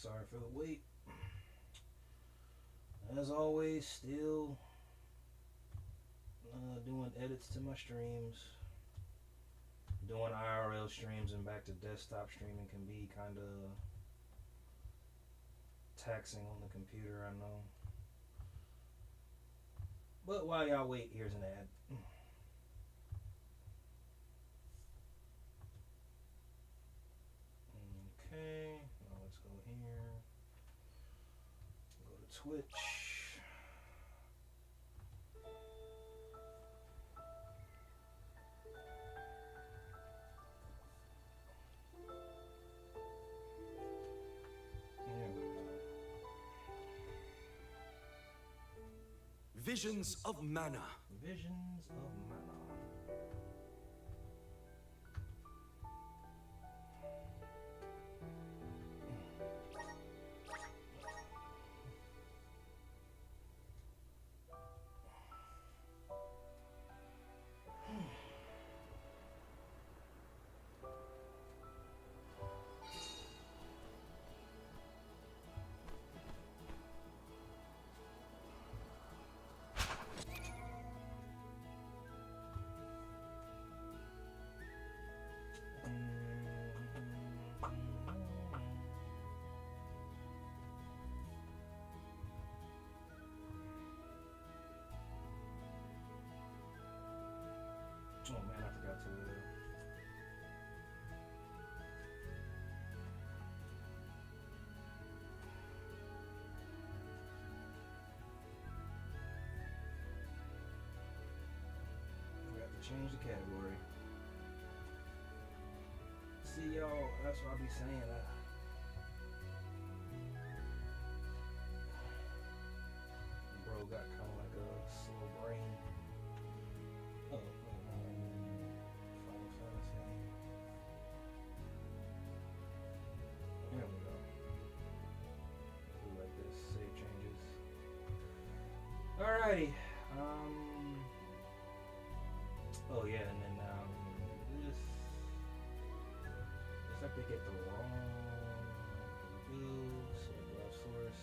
Sorry for the wait. As always, still doing edits to my streams. Doing IRL streams and back to desktop streaming can be kind of taxing on the computer, I know. But while y'all wait, here's an ad. Okay, now let's go here. Go to Twitch. Visions of Mana. Visions of Mana. Oh man, I forgot to. Forgot to change the category. See y'all, that's what I be saying. Bro got kind of like a slow brain. Oh, Final Fantasy. There we go. Do like this, save changes. Alrighty. Oh yeah, and then this. Looks like they get the wrong build, so browse source.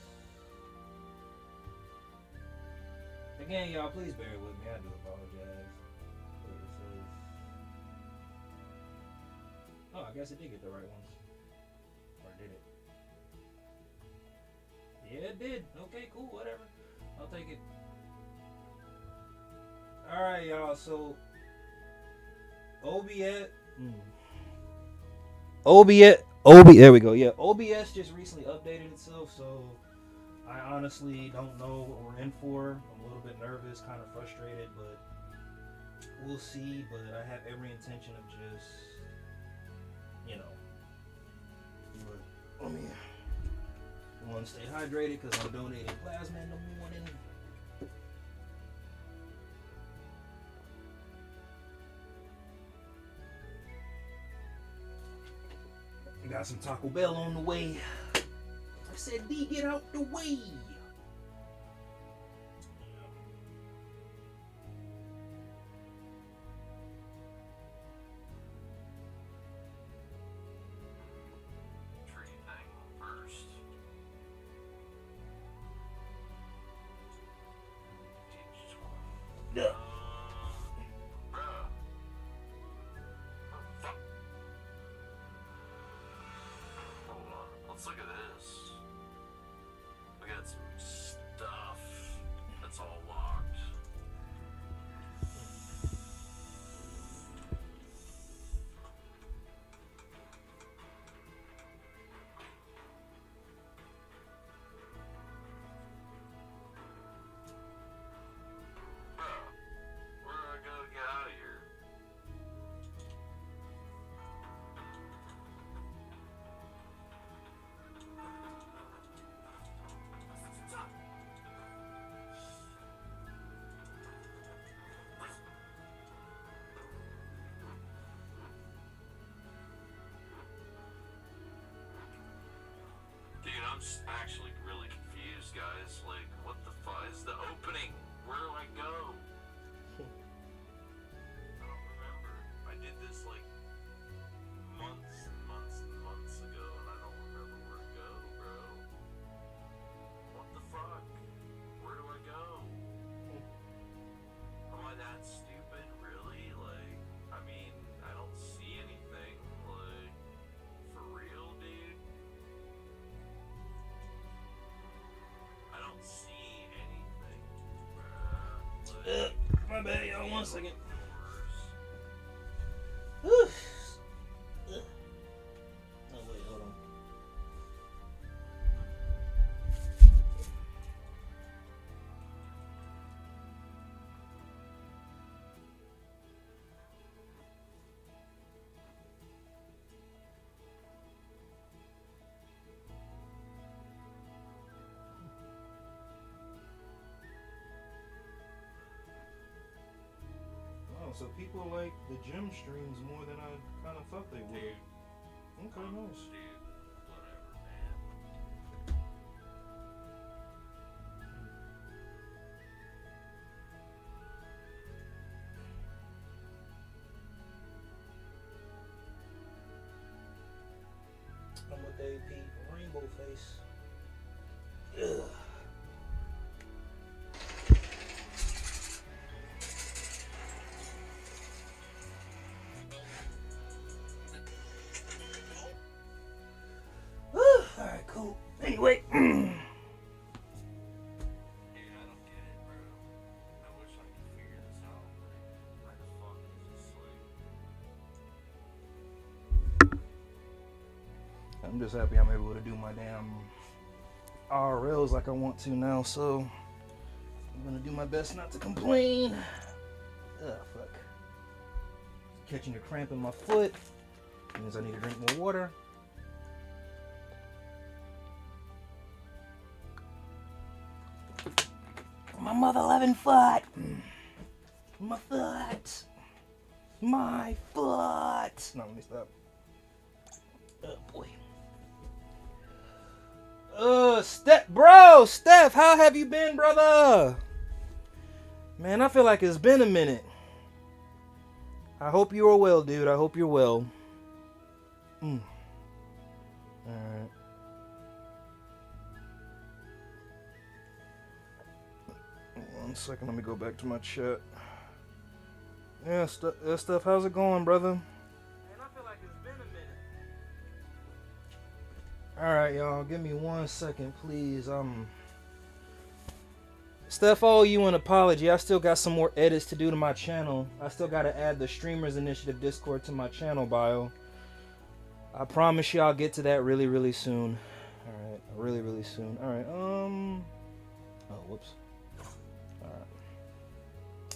Again, y'all, please bear with me. I do apologize. It says, oh, I guess it did get the right ones. Or did it? Yeah, it did. Okay, cool, whatever. I'll take it. Alright, y'all, so there we go. Yeah, OBS just recently updated itself, so I honestly don't know what we're in for. I'm a little bit nervous, kind of frustrated, but we'll see. But I have every intention of just, you know, let me one, stay hydrated because I'm donating plasma in the morning. Got some Taco Bell on the way. I said, D, get out the way. Let's look at this. We got some stuff that's all locked. Bro, where do I go to get out of here? Dude, I'm actually really confused, guys. Like, what the fuck is the opening? Where do I go? I don't remember. I did this like months and months and months ago, and I don't remember where to go, bro. My bad, y'all. 1 second. Whew. Oh, wait, hold on. Oh, so people like the gym streams more than I kind of thought they would. Okay, nice. Dude, whatever, man. I'm with AP Rainbow Face. Ugh. Alright, cool. Anyway. Dude, I don't get it, bro. I wish I could figure this out. Like, why the fuck is this like? I'm just happy I'm able to do my damn RLs like I want to now, so I'm gonna do my best not to complain. Ugh, fuck. Catching a cramp in my foot means I need to drink more water. My mother loving foot. My foot. My foot. No, let me stop. Oh boy. Steph, how have you been, brother? Man, I feel like it's been a minute. I hope you are well, dude. I hope you're well. Alright. 1 second, let me go back to my chat. Yeah, Steph, how's it going, brother? Man, I feel like it's been a minute. Alright, y'all, give me 1 second, please. Steph, I owe you an apology. I still got some more edits to do to my channel. I still got to add the Streamers Initiative Discord to my channel bio. I promise you I'll get to that really, really soon. Alright, really, really soon. Alright, oh, whoops. Alright.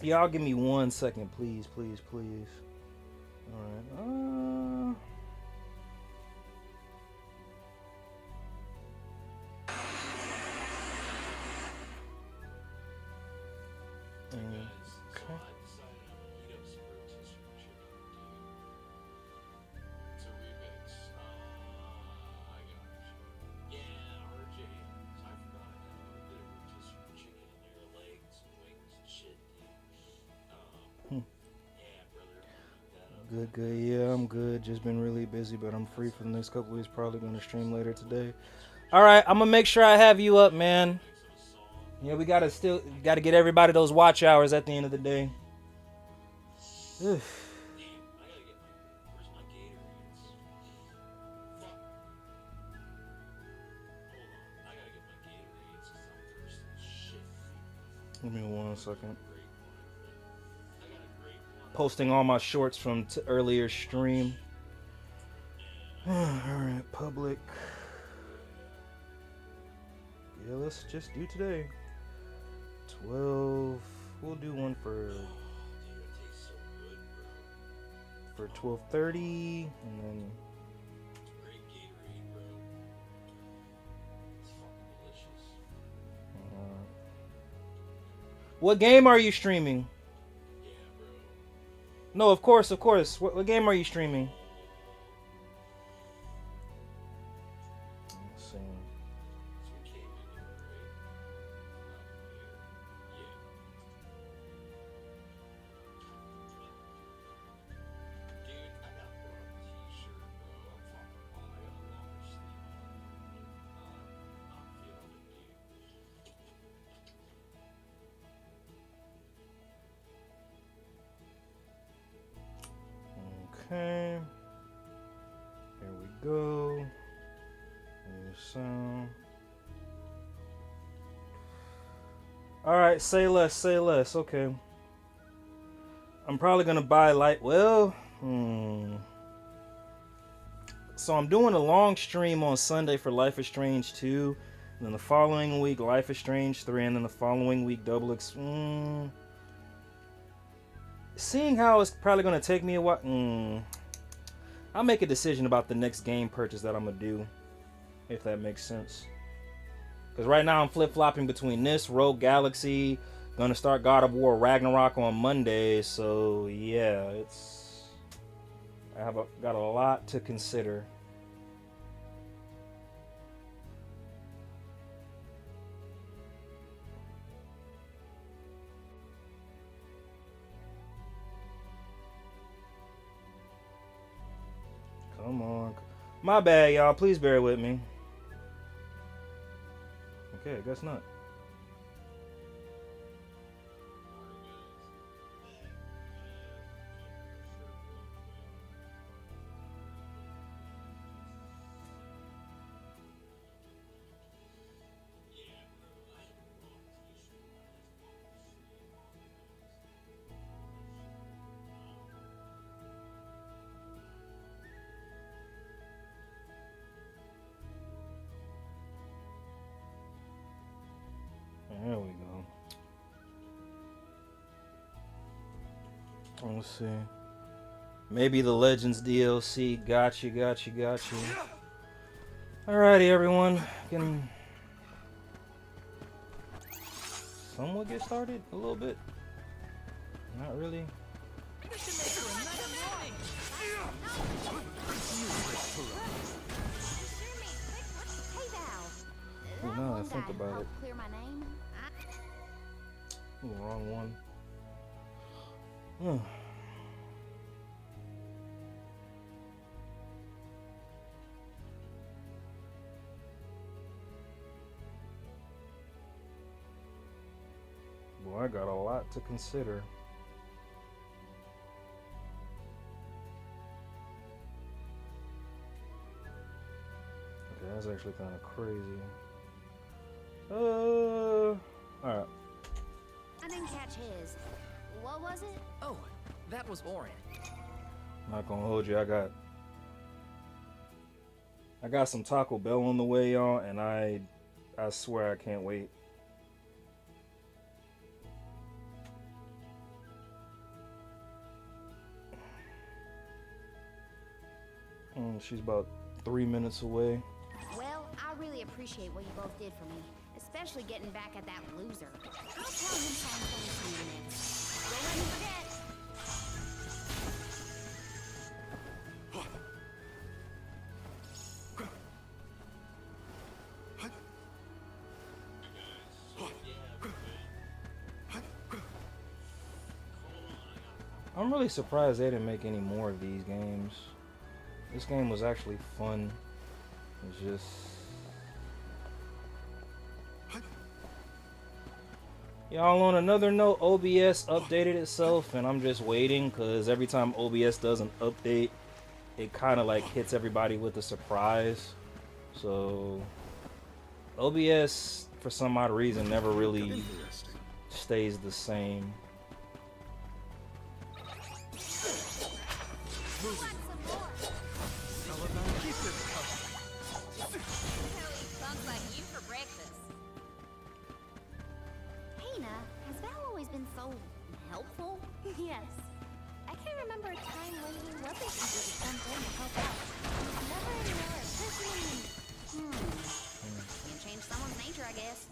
Y'all give me 1 second, please, please, please. Alright, Good. Yeah, I'm good. Just been really busy, but I'm free for the next couple weeks. Probably going to stream later today. All right, I'm gonna make sure I have you up, man. Yeah, we gotta get everybody those watch hours at the end of the day. Ugh. Give me 1 second. Posting all my shorts from earlier stream. Alright, public. Yeah, let's just do today. 12. We'll do one for 12:30, and then. What game are you streaming? No, of course. What game are you streaming? Let's see. Okay. Here we go. Here's sound. All right, say less. Okay. I'm probably gonna buy so I'm doing a long stream on Sunday for Life is Strange 2, and then the following week Life is Strange 3, and then the following week seeing how it's probably gonna take me a while, I'll make a decision about the next game purchase that I'm gonna do, if that makes sense. Because right now I'm flip-flopping between this, Rogue Galaxy, gonna start God of War Ragnarok on Monday, so yeah, got a lot to consider. Come on. My bad, y'all. Please bear with me. Okay, I guess not. There we go. Let's see. Maybe the Legends DLC. Got you. Alrighty, everyone. Can somewhat get started a little bit? Not really. Well, now I think about it. The wrong one. Boy, I got a lot to consider. Okay, that's actually kind of crazy. Alright. I didn't catch his. What was it? Oh, that was Orin. Not gonna hold you. I got some Taco Bell on the way, y'all, and I swear I can't wait. She's about 3 minutes away. Well, I really appreciate what you both did for me, especially getting back at that loser. I'll tell him something in minutes. Don't let me forget. I'm really surprised they didn't make any more of these games. This game was actually fun. It's just... Y'all, on another note, OBS updated itself, and I'm just waiting, because every time OBS does an update, it kind of like hits everybody with a surprise. So, OBS, for some odd reason, never really stays the same. Yes. I can't remember a time when he wasn't eager to jump in to help out. Never anywhere personally. You change someone's nature, I guess.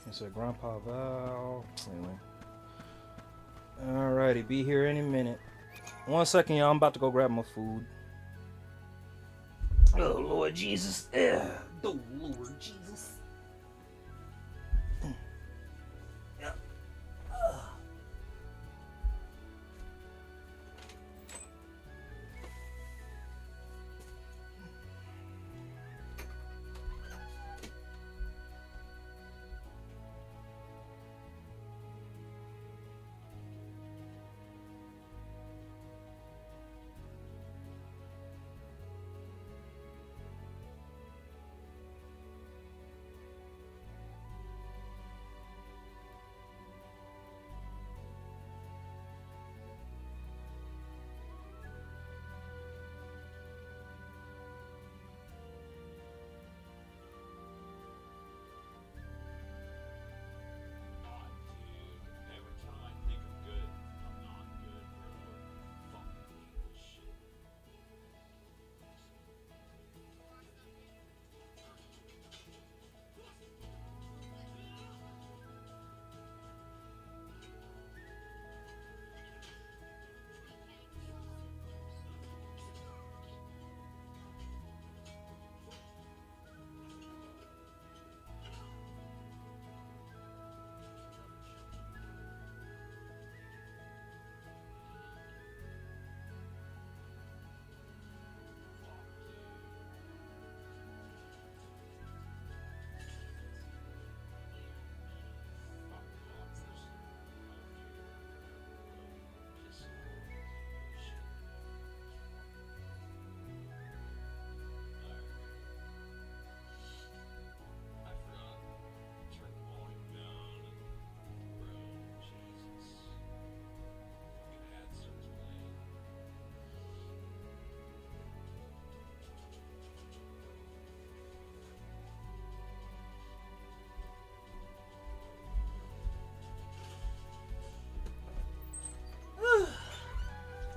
It's a Grandpa Val. Anyway. Alrighty, be here any minute. 1 second, y'all. I'm about to go grab my food. Oh, Lord Jesus. Oh, Lord Jesus. Yeah.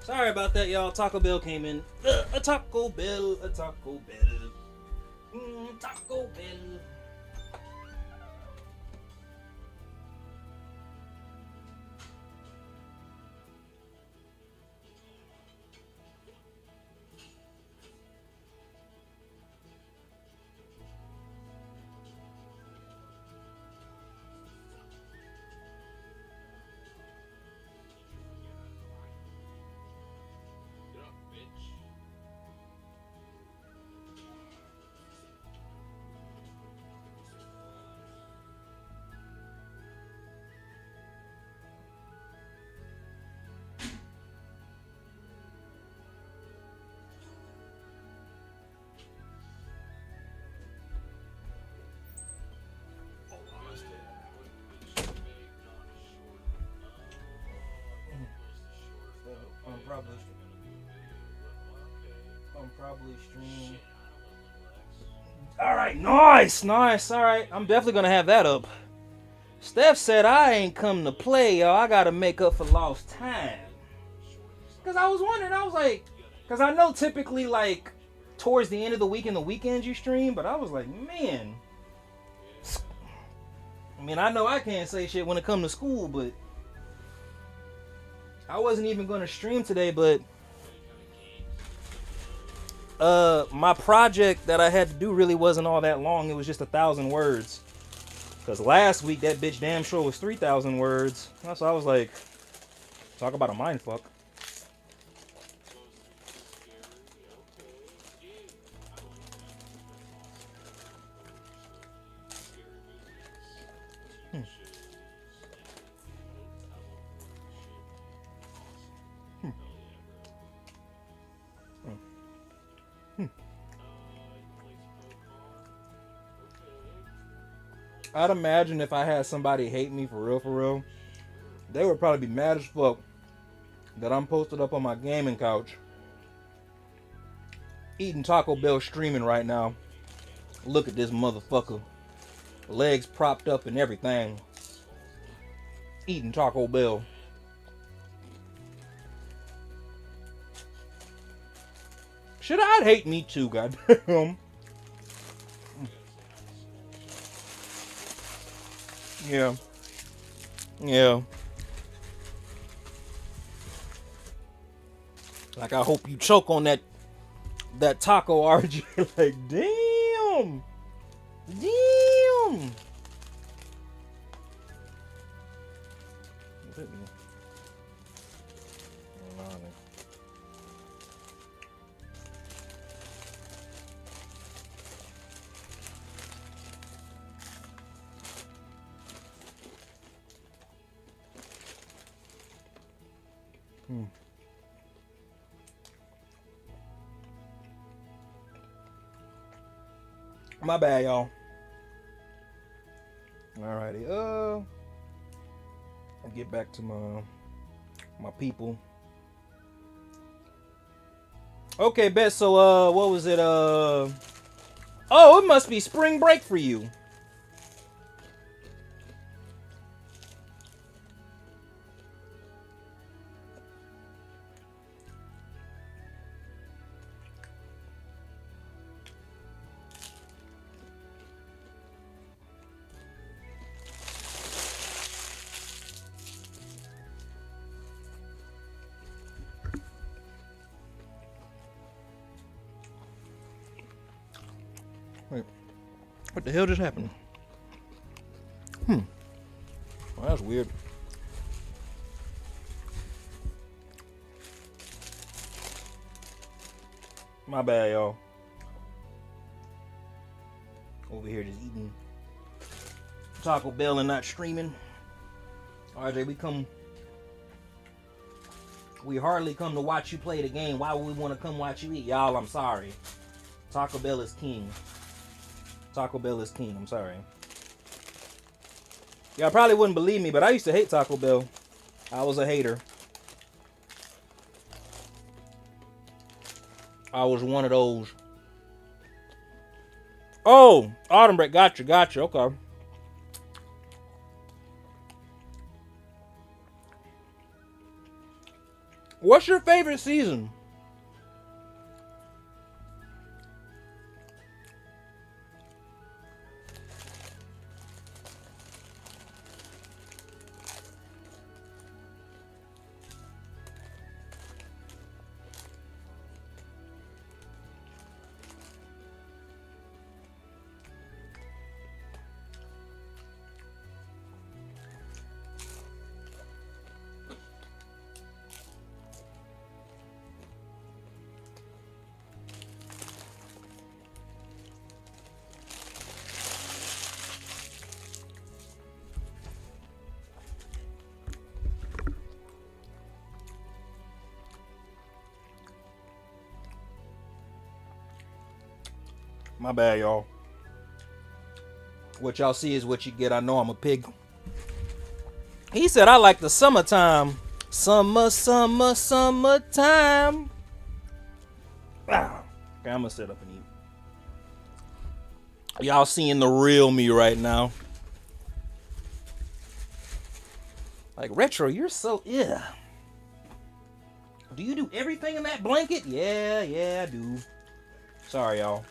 Sorry about that, y'all. Taco Bell came in. A Taco Bell, a Taco Bell. Taco Bell. I'm probably streaming. All right, nice. All right, I'm definitely gonna have that up. Steph said I ain't come to play, y'all. I gotta make up for lost time. Cause I was wondering, I was like, cause I know typically like towards the end of the week and the weekends you stream, but I was like, man. I mean, I know I can't say shit when it comes to school, but I wasn't even gonna stream today, but my project that I had to do really wasn't all that long. It was just 1,000 words. Cause last week that bitch damn sure was 3,000 words. So I was like, talk about a mind fuck. I'd imagine if I had somebody hate me for real, they would probably be mad as fuck that I'm posted up on my gaming couch, eating Taco Bell streaming right now. Look at this motherfucker. Legs propped up and everything. Eating Taco Bell. Shit, I'd hate me too, goddamn. Yeah. Like, I hope you choke on that taco, RJ. Like, damn. My bad, y'all. Alrighty, I'll get back to my people. Okay, bet. So, what was it? Oh, it must be spring break for you. Wait, what the hell just happened? Well, that's weird. My bad, y'all. Over here just eating Taco Bell and not streaming. RJ, we hardly come to watch you play the game. Why would we want to come watch you eat? Y'all, I'm sorry. Taco Bell is king. Taco Bell is king. I'm sorry. Y'all probably wouldn't believe me, but I used to hate Taco Bell. I was a hater. I was one of those. Oh, Autumn Break. Gotcha. Okay. What's your favorite season? My bad, y'all. What y'all see is what you get. I know I'm a pig. He said, I like the summertime. Summer, summer, summertime. Ah. Okay, I'm gonna sit up and eat. Y'all seeing the real me right now. Like, Retro, you're so, yeah. Do you do everything in that blanket? Yeah, I do. Sorry, y'all.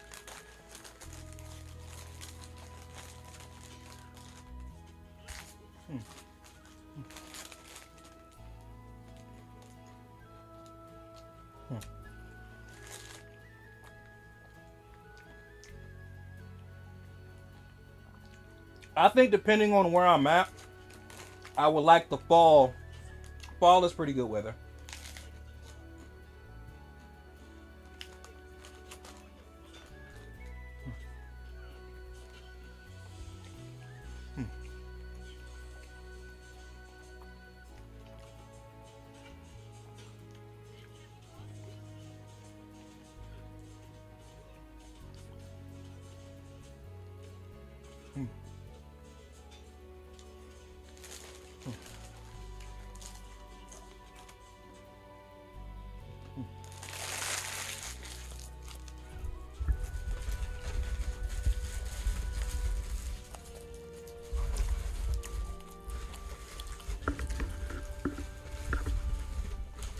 I think depending on where I'm at, I would like the fall. Fall is pretty good weather.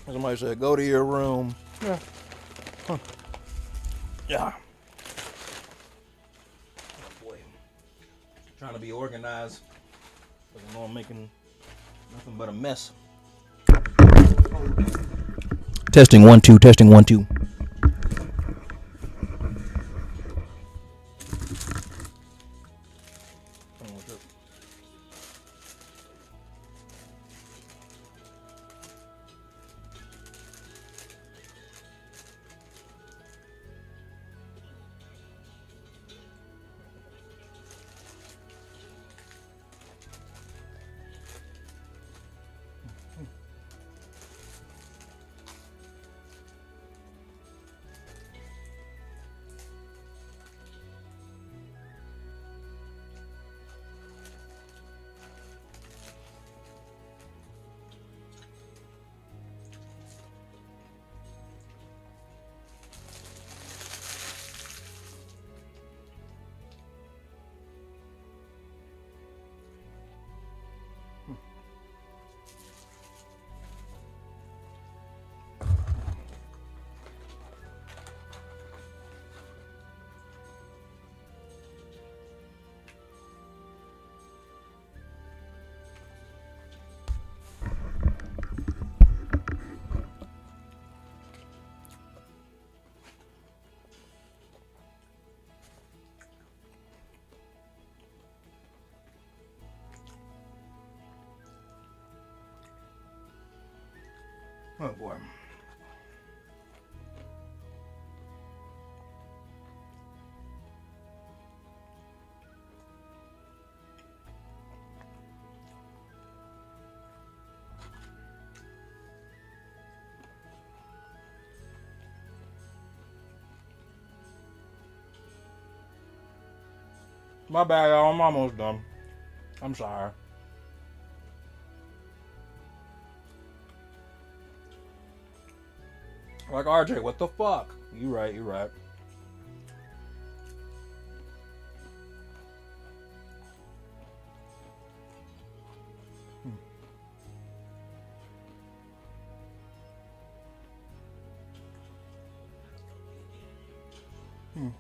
Somebody said, go to your room. Yeah. Huh. Yeah. Oh boy. Trying to be organized. Because I know I'm making nothing but a mess. Testing 1 2, testing 1 2. Oh boy. My bad, y'all. I'm almost done. I'm sorry. Like RJ, what the fuck? You right, you right. Whew.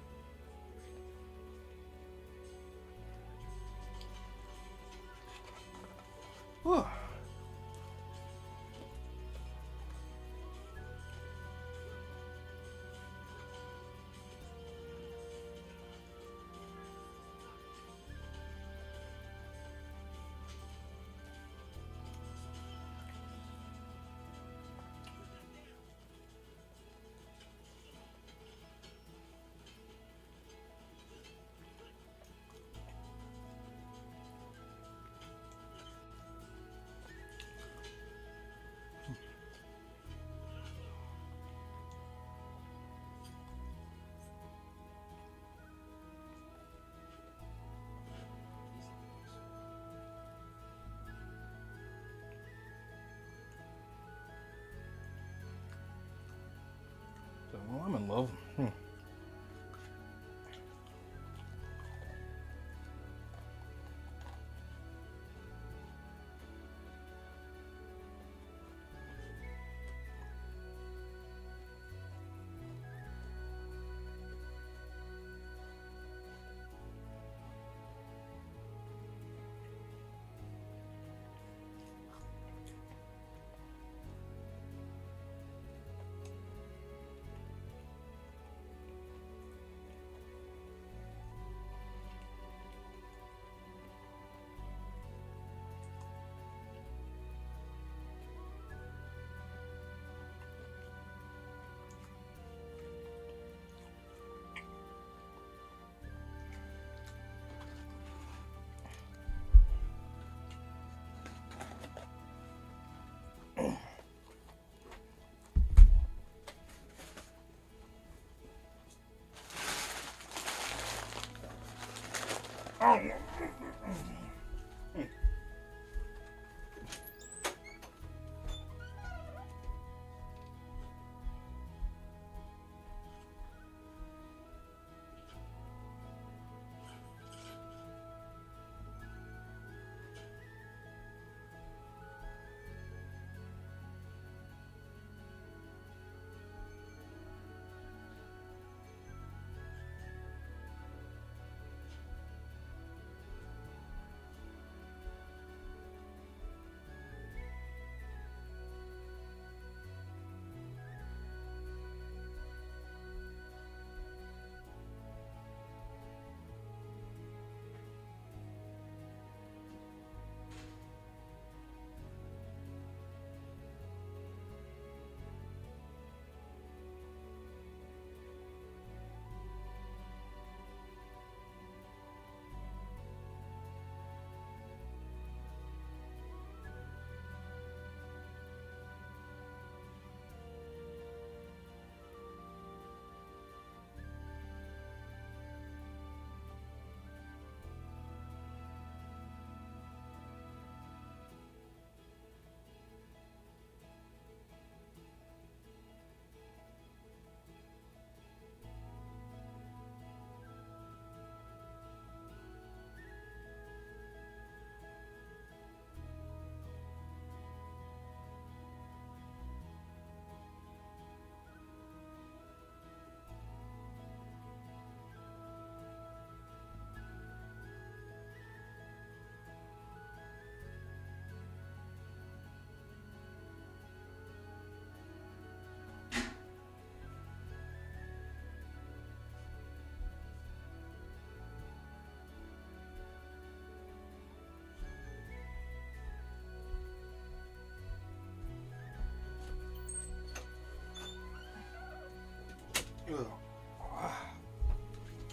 Well, I'm in love.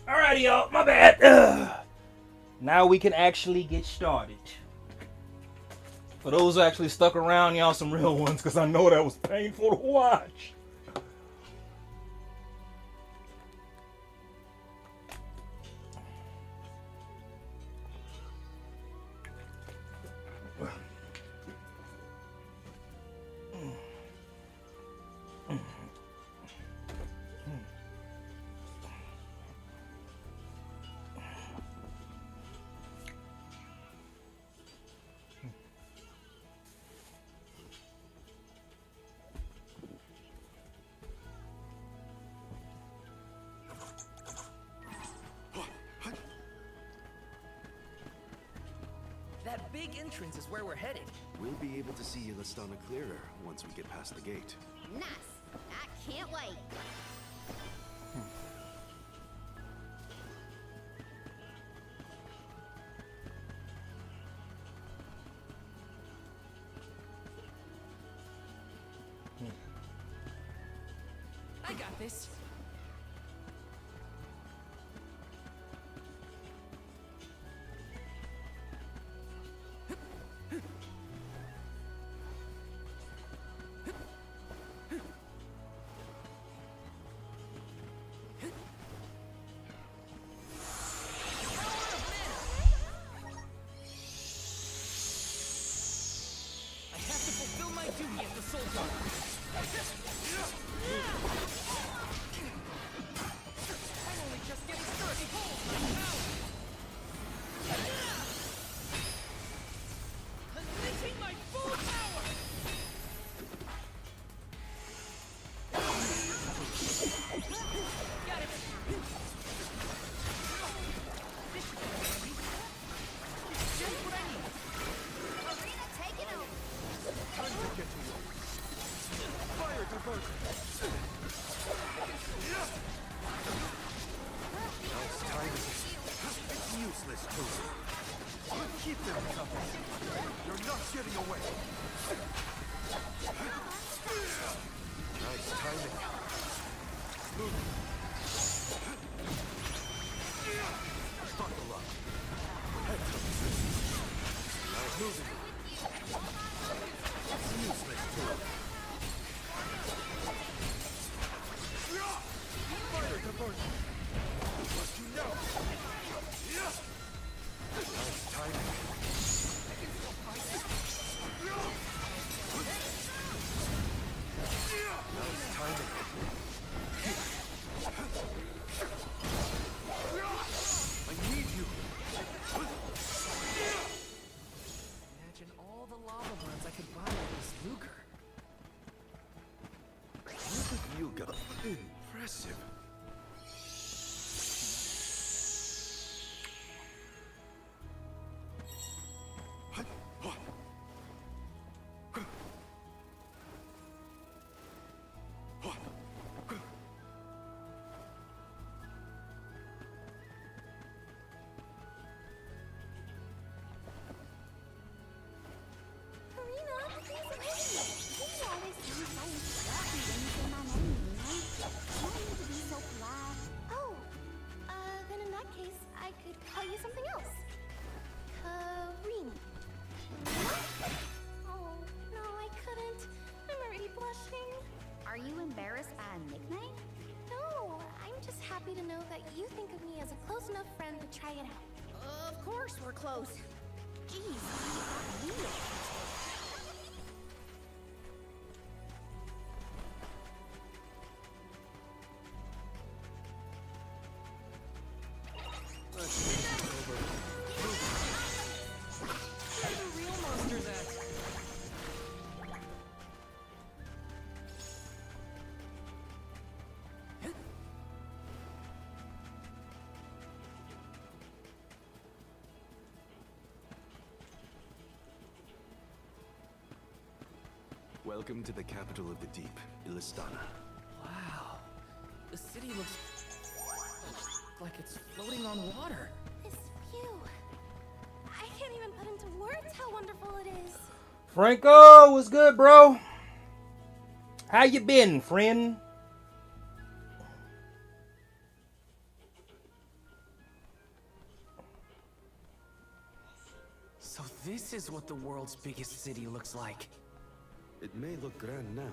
Alrighty, y'all. My bad. Now we can actually get started. For those who actually stuck around, y'all some real ones, because I know that was painful to watch. big entrance is where we're headed. We'll be able to see Illistana clearer once we get past the gate. Nice. I can't wait. I got this. I have to fulfill my duty as the Soul Guard. I'm only just getting started. Behold my power! Unleashing my full power! Got it! This should be handy. It's just what I need. Arena taking over. Time to get to work. Fire diversion. Now it's time. It's useless, Tozy. Keep them coming. You're not getting away. Nice timing. Move. Buckle up. Head up. Now moving. It's useless, Tozy. Fire diversion. What you know? Nice timing. Nice timing. I need you. Imagine all the lava burns I could buy with this lucre. Look at you go. Impressive. Karina, please wait. You always seem so scrappy when you say my name, you know? You don't need to be so polite. Oh, then in that case, I could call you something else. Karina. Oh, no, I couldn't. I'm already blushing. Are you embarrassed by a nickname? No, I'm just happy to know that you think of me as a close enough friend to try it out. Of course we're close. Jeez, you got weird. Where are the real monsters at? Welcome to the capital of the deep, Illistana. Wow. The city looks like it's floating on water. This view. I can't even put into words how wonderful it is. Franco, what's good, bro? How you been, friend? So this is what the world's biggest city looks like. It may look grand now,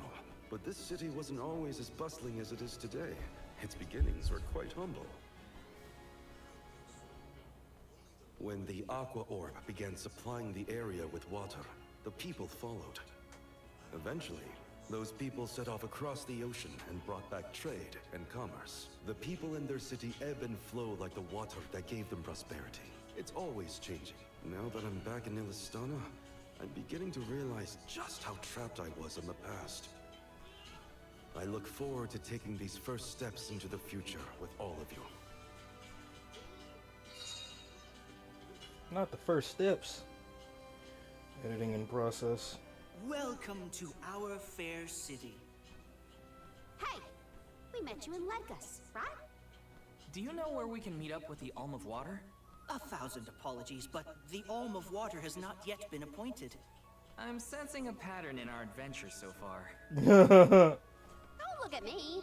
but this city wasn't always as bustling as it is today. Its beginnings were quite humble. When the Aqua Orb began supplying the area with water, the people followed. Eventually, those people set off across the ocean and brought back trade and commerce. The people in their city ebb and flow like the water that gave them prosperity. It's always changing. Now that I'm back in Illistana, I'm beginning to realize just how trapped I was in the past. I look forward to taking these first steps into the future with all of you. Not the first steps. Editing in process. Welcome to our fair city. Hey, we met you in Ledgus, right? Do you know where we can meet up with the Alm of Water? 1,000 apologies, but the Alm of Water has not yet been appointed. I'm sensing a pattern in our adventure so far. Don't look at me.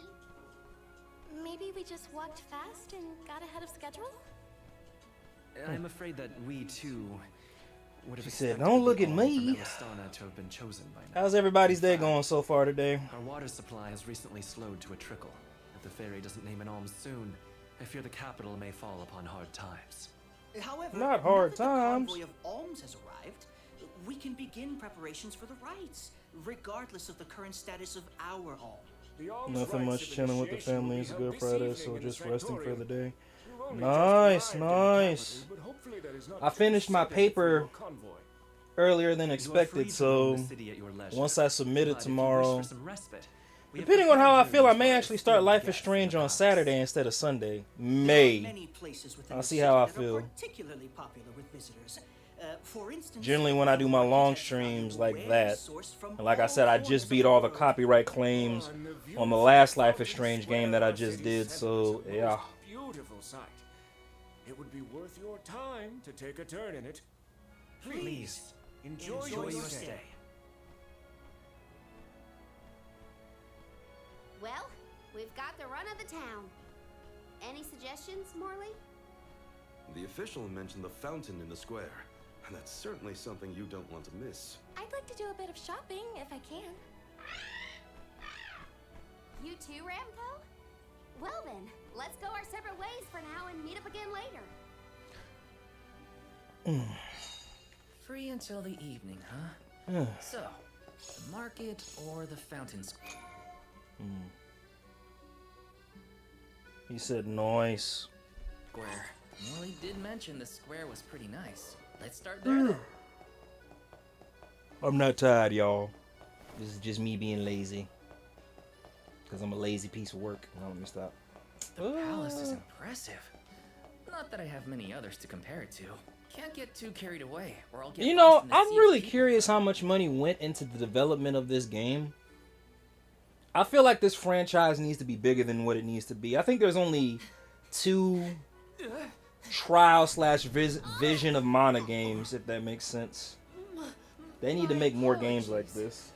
Maybe we just walked fast and got ahead of schedule? I'm afraid that we too would have She said, expected "Don't the look at Alm me." from Elistana to have been chosen by now. How's everybody's day In fact, going so far today? Our water supply has recently slowed to a trickle. If the fairy doesn't name an alms soon, I fear the capital may fall upon hard times. However, Not now hard that the times. convoy of alms has arrived, we can begin preparations for the rites, regardless of the current status of our alm. Nothing much, chilling with the family. It's a good Friday, so just resting for the day. Nice, nice. I finished my paper earlier than You are free expected, to so roam the city at your leisure. once I submit it But if you wish tomorrow, for some respite, we have depending on how I prepared feel, I rooms may for actually start esteemed Life is guests in Strange the on palace. Saturday instead of Sunday. There are May. many places within I'll the see city how I that are feel. particularly popular with visitors. For instance, Generally, when I do my long architects streams value like wares that, sourced from and like I all said, I corners just of beat the all the world. copyright claims on the last Life is Strange game that I just did, so yeah. Beautiful sight. It would be worth your time to take a turn in it. Please, Enjoy Enjoy your your stay. stay. Well, we've got the run of the town. Any suggestions, Morley? The official mentioned the fountain in the square, and that's certainly something you don't want to miss. I'd like to do a bit of shopping if I can. You too, Rampo? Well then, let's go our separate ways for now and meet up again later. Free until the evening, huh? So, the market or the fountain square? He said nice. Square. Well, he did mention the square was pretty nice. Let's start there then. I'm not tired, y'all. This is just me being lazy. Because I'm a lazy piece of work. Now let me stop. The palace is impressive. Not that I have many others to compare it to. Can't get too carried away, or I'll get You know, lost in the I'm sea of really people. curious how much money went into the development of this game. I feel like this franchise needs to be bigger than what it needs to be. I think there's only 2 trial/vision of mana games, if that makes sense. They need to make more games like this.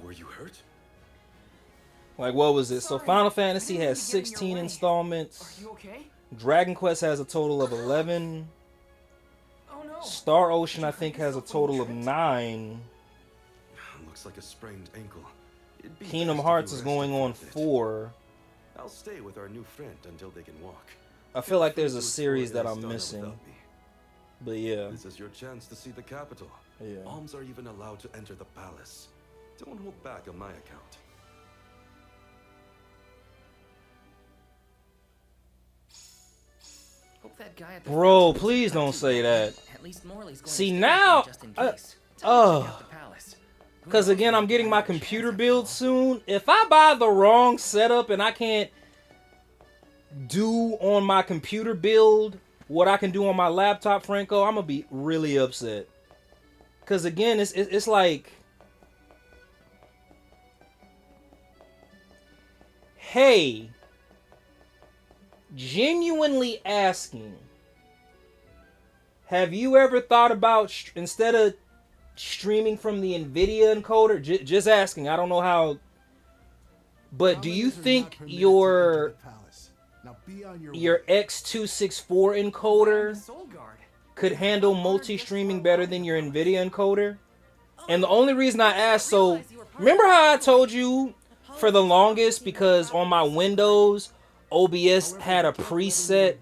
Were you hurt? Like, what was it? So Final Fantasy has 16 installments. Are you okay? Dragon Quest has a total of 11. Oh no. Star Ocean, I think, has a total of 9. Looks like a sprained ankle. It'd be Kingdom best if Hearts you is rested going for a on bit. 4. I'll stay with our new friend until they can walk. I feel like there's Feel a free to series explore that I'm Elistana missing. without me. But yeah. This is your chance to see the capital. Yeah. Alms are even allowed to enter the palace. Don't hold back on my account. Hope that guy at the Bro, fountain please isn't don't too say bad. that. At least Morley's going See, to stay now- with me just in case. Tell him to check ugh. out the palace. Who Because knows, again, I'm maybe getting I'll my have a chance computer after build all. soon. If I buy the wrong setup and I can't do on my computer build what I can do on my laptop, Franco, I'm gonna be really upset. Because again, it's like, hey, genuinely asking, have you ever thought about instead of streaming from the NVIDIA encoder? Just asking. I don't know how. But do you think your X264 encoder Soul Guard. could handle multi-streaming better than your NVIDIA encoder? And the only reason I asked, so remember how I told you for the longest, because on my Windows, OBS had a preset,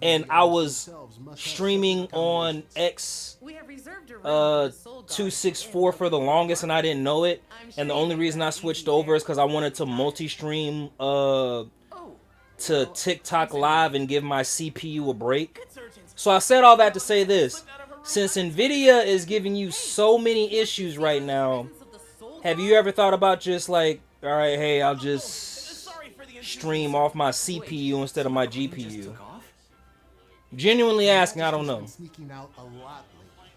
and I was streaming on We have reserved a room for the Soul Guard. 264 for the longest, and I didn't know it. And the only reason I switched over is because I wanted to multi-stream to TikTok Live and give my CPU a break. So I said all that to say this. Since NVIDIA is giving you so many issues right now, have you ever thought about just like, all right, hey, I'll just stream off my CPU instead of my GPU? Genuinely asking, I don't know. Sneaking out a lot lately.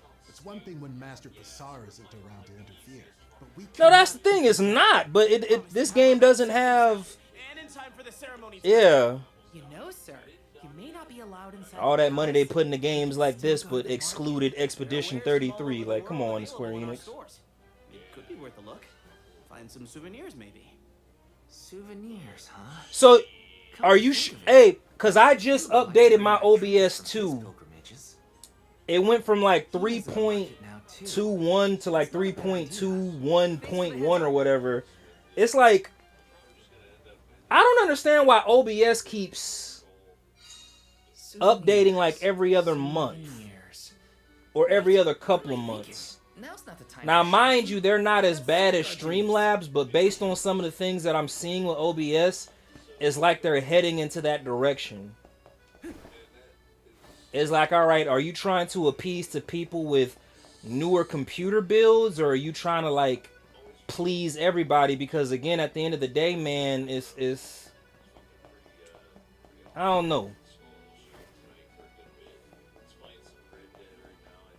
It's one thing when Master Passar isn't around to interfere, but we No, that's the thing. It's not. But this game doesn't have. And in time for the ceremony. Yeah. You know, sir, you may not be allowed inside. All that money they put into games like this, but excluded Expedition 33. Like, come on, Square Enix. It could be worth a look. Find some souvenirs, maybe. Souvenirs, huh? So, are you hey? Cause I just updated my OBS too. It went from like 3.21 to like 3.21.1 or whatever. It's like I don't understand why OBS keeps updating like every other month or every other couple of months. Now, mind you, they're not as bad as Streamlabs, but based on some of the things that I'm seeing with OBS, it's like they're heading into that direction. It's like, all right, are you trying to appease to people with newer computer builds, or are you trying to like please everybody? Because again, at the end of the day, man, it's I don't know.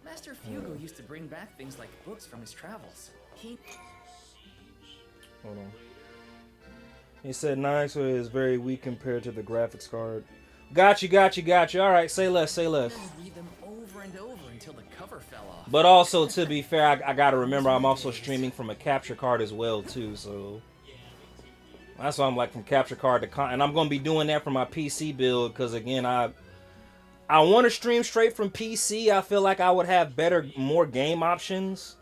Master Fugo used to bring back things like books from his travels. Hold on. He said Nix is very weak compared to the graphics card. Got you. All right, say less. Read them over and over until the cover fell off. But also, to be fair, I gotta remember I'm also streaming from a capture card as well too, so that's why I'm like from capture card to and I'm gonna be doing that for my PC build because again, I want to stream straight from PC. I feel like I would have more game options.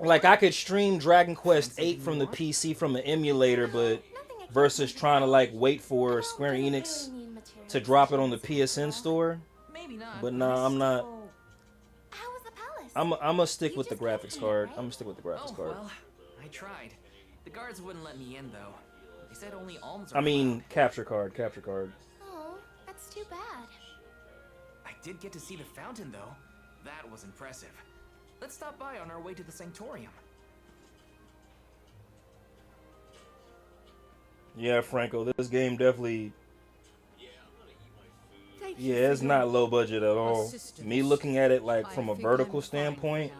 Like I could stream Dragon Quest 8 from the PC from an emulator, but versus trying to like wait for Square Enix to drop it on the PSN store. But nah, I'm not. I'm gonna stick with the graphics card. Well, I tried. The guards wouldn't let me in though. They said only alms. I mean, capture card. Oh, that's too bad. I did get to see the fountain though. That was impressive. Let's stop by on our way to the Sanctorium. Yeah, Franco, this game definitely. Yeah, it's not low budget at all. Me looking at it like from a vertical standpoint.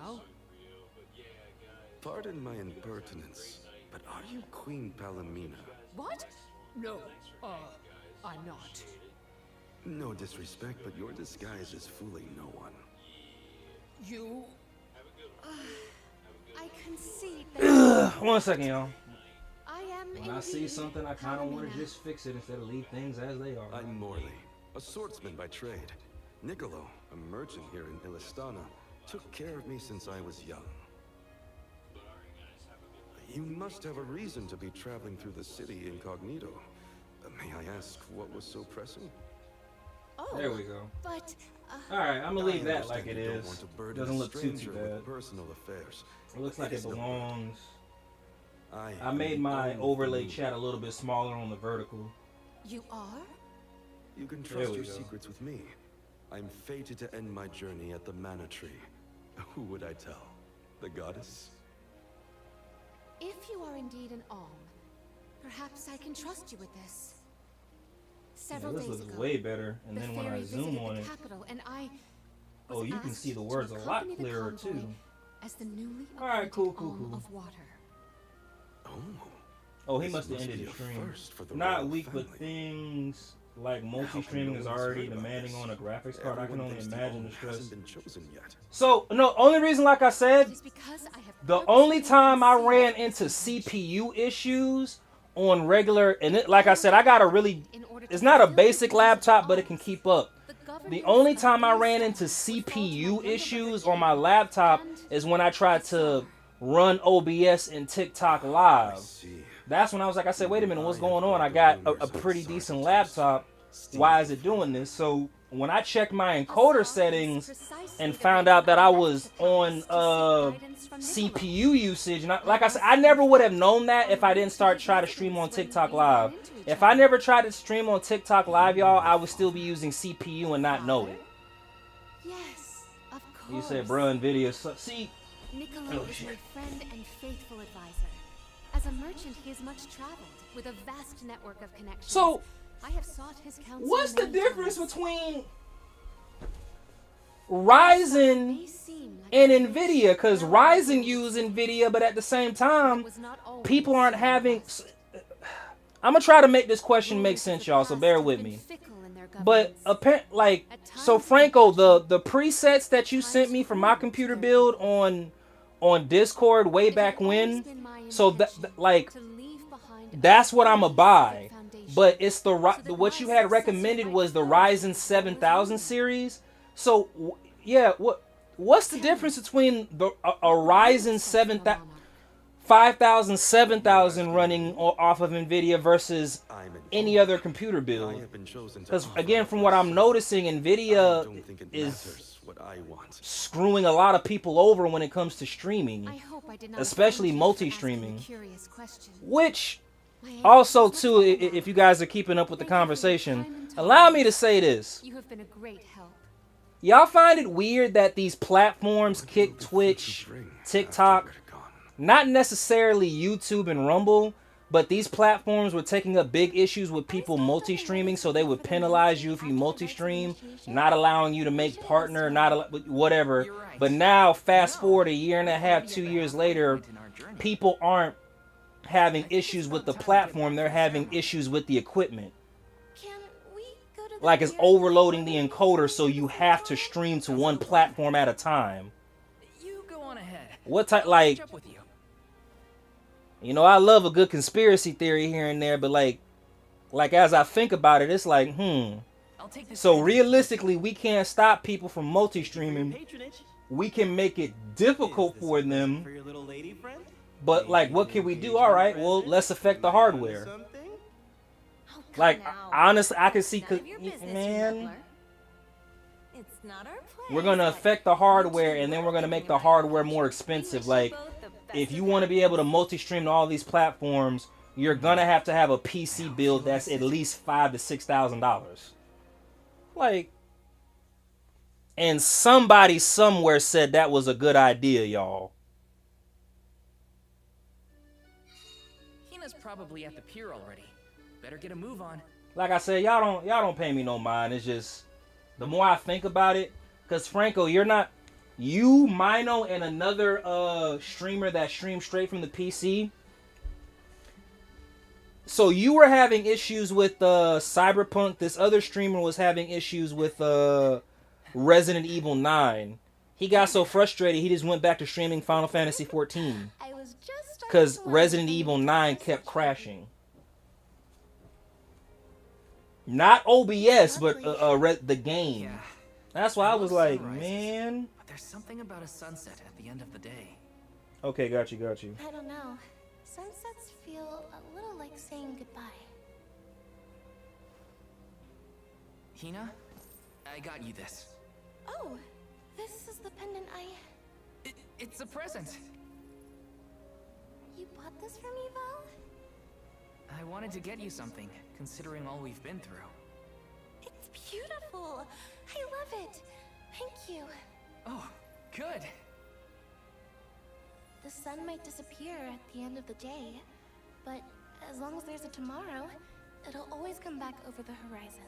Pardon my impertinence, but are you Queen Palomina? What? No, I'm not. No disrespect, but your disguise is fooling no one. You? I concede that. 1 second, y'all. I am. When I see something, I kind of want to just fix it instead of leave things as they are. I'm Morley, a swordsman by trade. Niccolo, a merchant here in Illistana, took care of me since I was young. You must have a reason to be traveling through the city incognito. May I ask what was so pressing? Oh, there we go. But alright, I'm gonna leave that like it is. Doesn't look too bad. Personal affairs. It looks like it belongs. I made my overlay chat a little bit smaller on the vertical. You are? You can trust your secrets with me. I'm fated to end my journey at the Mana Tree. Who would I tell? The goddess? If you are indeed an Alm, perhaps I can trust you with this. Several this days looks ago, way better, and then when I zoom on it, and I oh, you can see the words a lot clearer too. As the newly alright, cool. of water. Oh, he must have ended the stream. Not weak, but things like multi-streaming is already demanding on a graphics card. I can only imagine the stress. So, no, only reason, like I said, the only time I ran into CPU issues on regular, and it, like I said, I got a really, it's not a basic laptop, but it can keep up. The only time I ran into CPU issues on my laptop is when I tried to run OBS in TikTok Live. That's when I was like, I said, wait a minute, what's going on? I got a pretty decent laptop. Why is it doing this? So when I checked my encoder settings and found out that I was on CPU usage, and like I said, I never would have known that if I didn't try to stream on TikTok Live. If I never tried to stream on TikTok Live, y'all, I would still be using CPU and not know it. Yes, of course. You said, bro, NVIDIA. See, Niccolo is my friend and faithful advisor. As a merchant, he is much traveled with a vast network of connections. So, I have sought his counsel. what's the difference between Ryzen and Nvidia, because Ryzen use Nvidia, but at the same time, people aren't having. I'm gonna try to make this question make sense, y'all. So bear with me. But like, so Franco, the presets that you sent me for my computer build on Discord way back when, so that like that's what I'ma buy. But it's what you had recommended was the Ryzen 7000 series. So yeah, what's the difference between a Ryzen 5000, 7000 running off of Nvidia versus any other computer build? Because again, from what I'm noticing, Nvidia is screwing a lot of people over when it comes to streaming, especially multi-streaming. Which also, too, if you guys are keeping up with the conversation, allow me to say this. You have been a great help. Y'all find it weird that these platforms, Kick, Twitch, TikTok, not necessarily YouTube and Rumble, but these platforms were taking up big issues with people multi-streaming, so they would penalize you if you multi-stream, not allowing you to make partner, whatever. But now, fast forward a year and a half, 2 years later, people aren't having issues with the platform, they're having issues with the equipment. Like it's overloading the encoder, so you have to stream to one platform at a time. You go on ahead. What type, like, you know, I love a good conspiracy theory here and there, but like as I think about it, it's like, so realistically, we can't stop people from multi-streaming. We can make it difficult for them. But like, what can we do? All right, well, let's affect the hardware. Like, honestly, I can see, man, we're gonna affect the hardware, and then we're gonna make the hardware more expensive. Like, if you want to be able to multi-stream to all these platforms, you're gonna have to have a PC build that's at least $5,000 to $6,000. Like, and somebody somewhere said that was a good idea, y'all. Hina's probably at the pier already. Better get a move on. Like I said, y'all don't pay me no mind. It's just the more I think about it, because Franco, you're not, you, Mino, and another streamer that streams straight from the PC. So you were having issues with Cyberpunk. This other streamer was having issues with Resident Evil 9. He got so frustrated, he just went back to streaming Final Fantasy 14. Because Resident Evil 9 kept crashing. Not OBS, but the game. Yeah. That's why I was like, man. But there's something about a sunset at the end of the day. Okay, got you. I don't know. Sunsets feel a little like saying goodbye. Hina, I got you this. Oh, this is the pendant It's a present. You bought this for me, Val? I wanted to get you something, considering all we've been through. It's beautiful. I love it. Thank you. Oh, good. The sun might disappear at the end of the day, but as long as there's a tomorrow, it'll always come back over the horizon.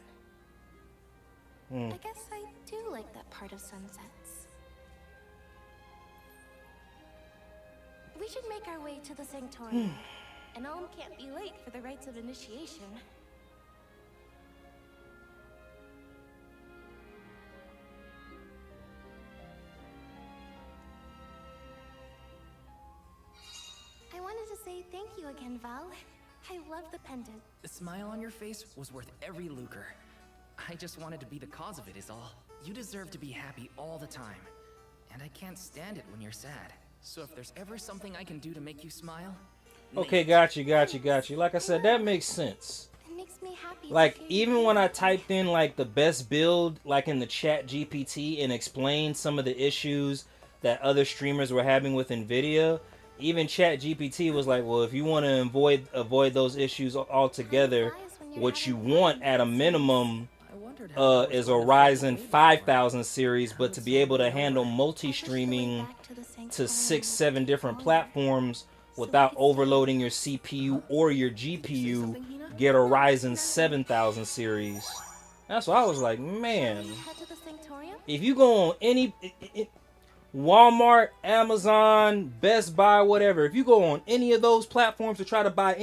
I guess I do like that part of sunsets. We should make our way to the sanctorium. And Alm can't be late for the rites of initiation. I wanted to say thank you again, Val. I love the pendant. The smile on your face was worth every lucre. I just wanted to be the cause of it is all. You deserve to be happy all the time. And I can't stand it when you're sad. So if there's ever something I can do to make you smile... Okay, got you. Like I said, that makes sense. It makes me happy. Like, even when I typed in, like, the best build, like, in the chat GPT and explained some of the issues that other streamers were having with NVIDIA, even chat GPT was like, well, if you want to avoid those issues altogether, what you want at a minimum is a Ryzen 5000 series, but to be able to handle multi-streaming to 6-7 different platforms without overloading your CPU or your GPU, get a Ryzen 7000 series. That's why I was like, man. sanctorium? If you go on any Walmart, Amazon, Best Buy, whatever, if you go on any of those platforms to try to buy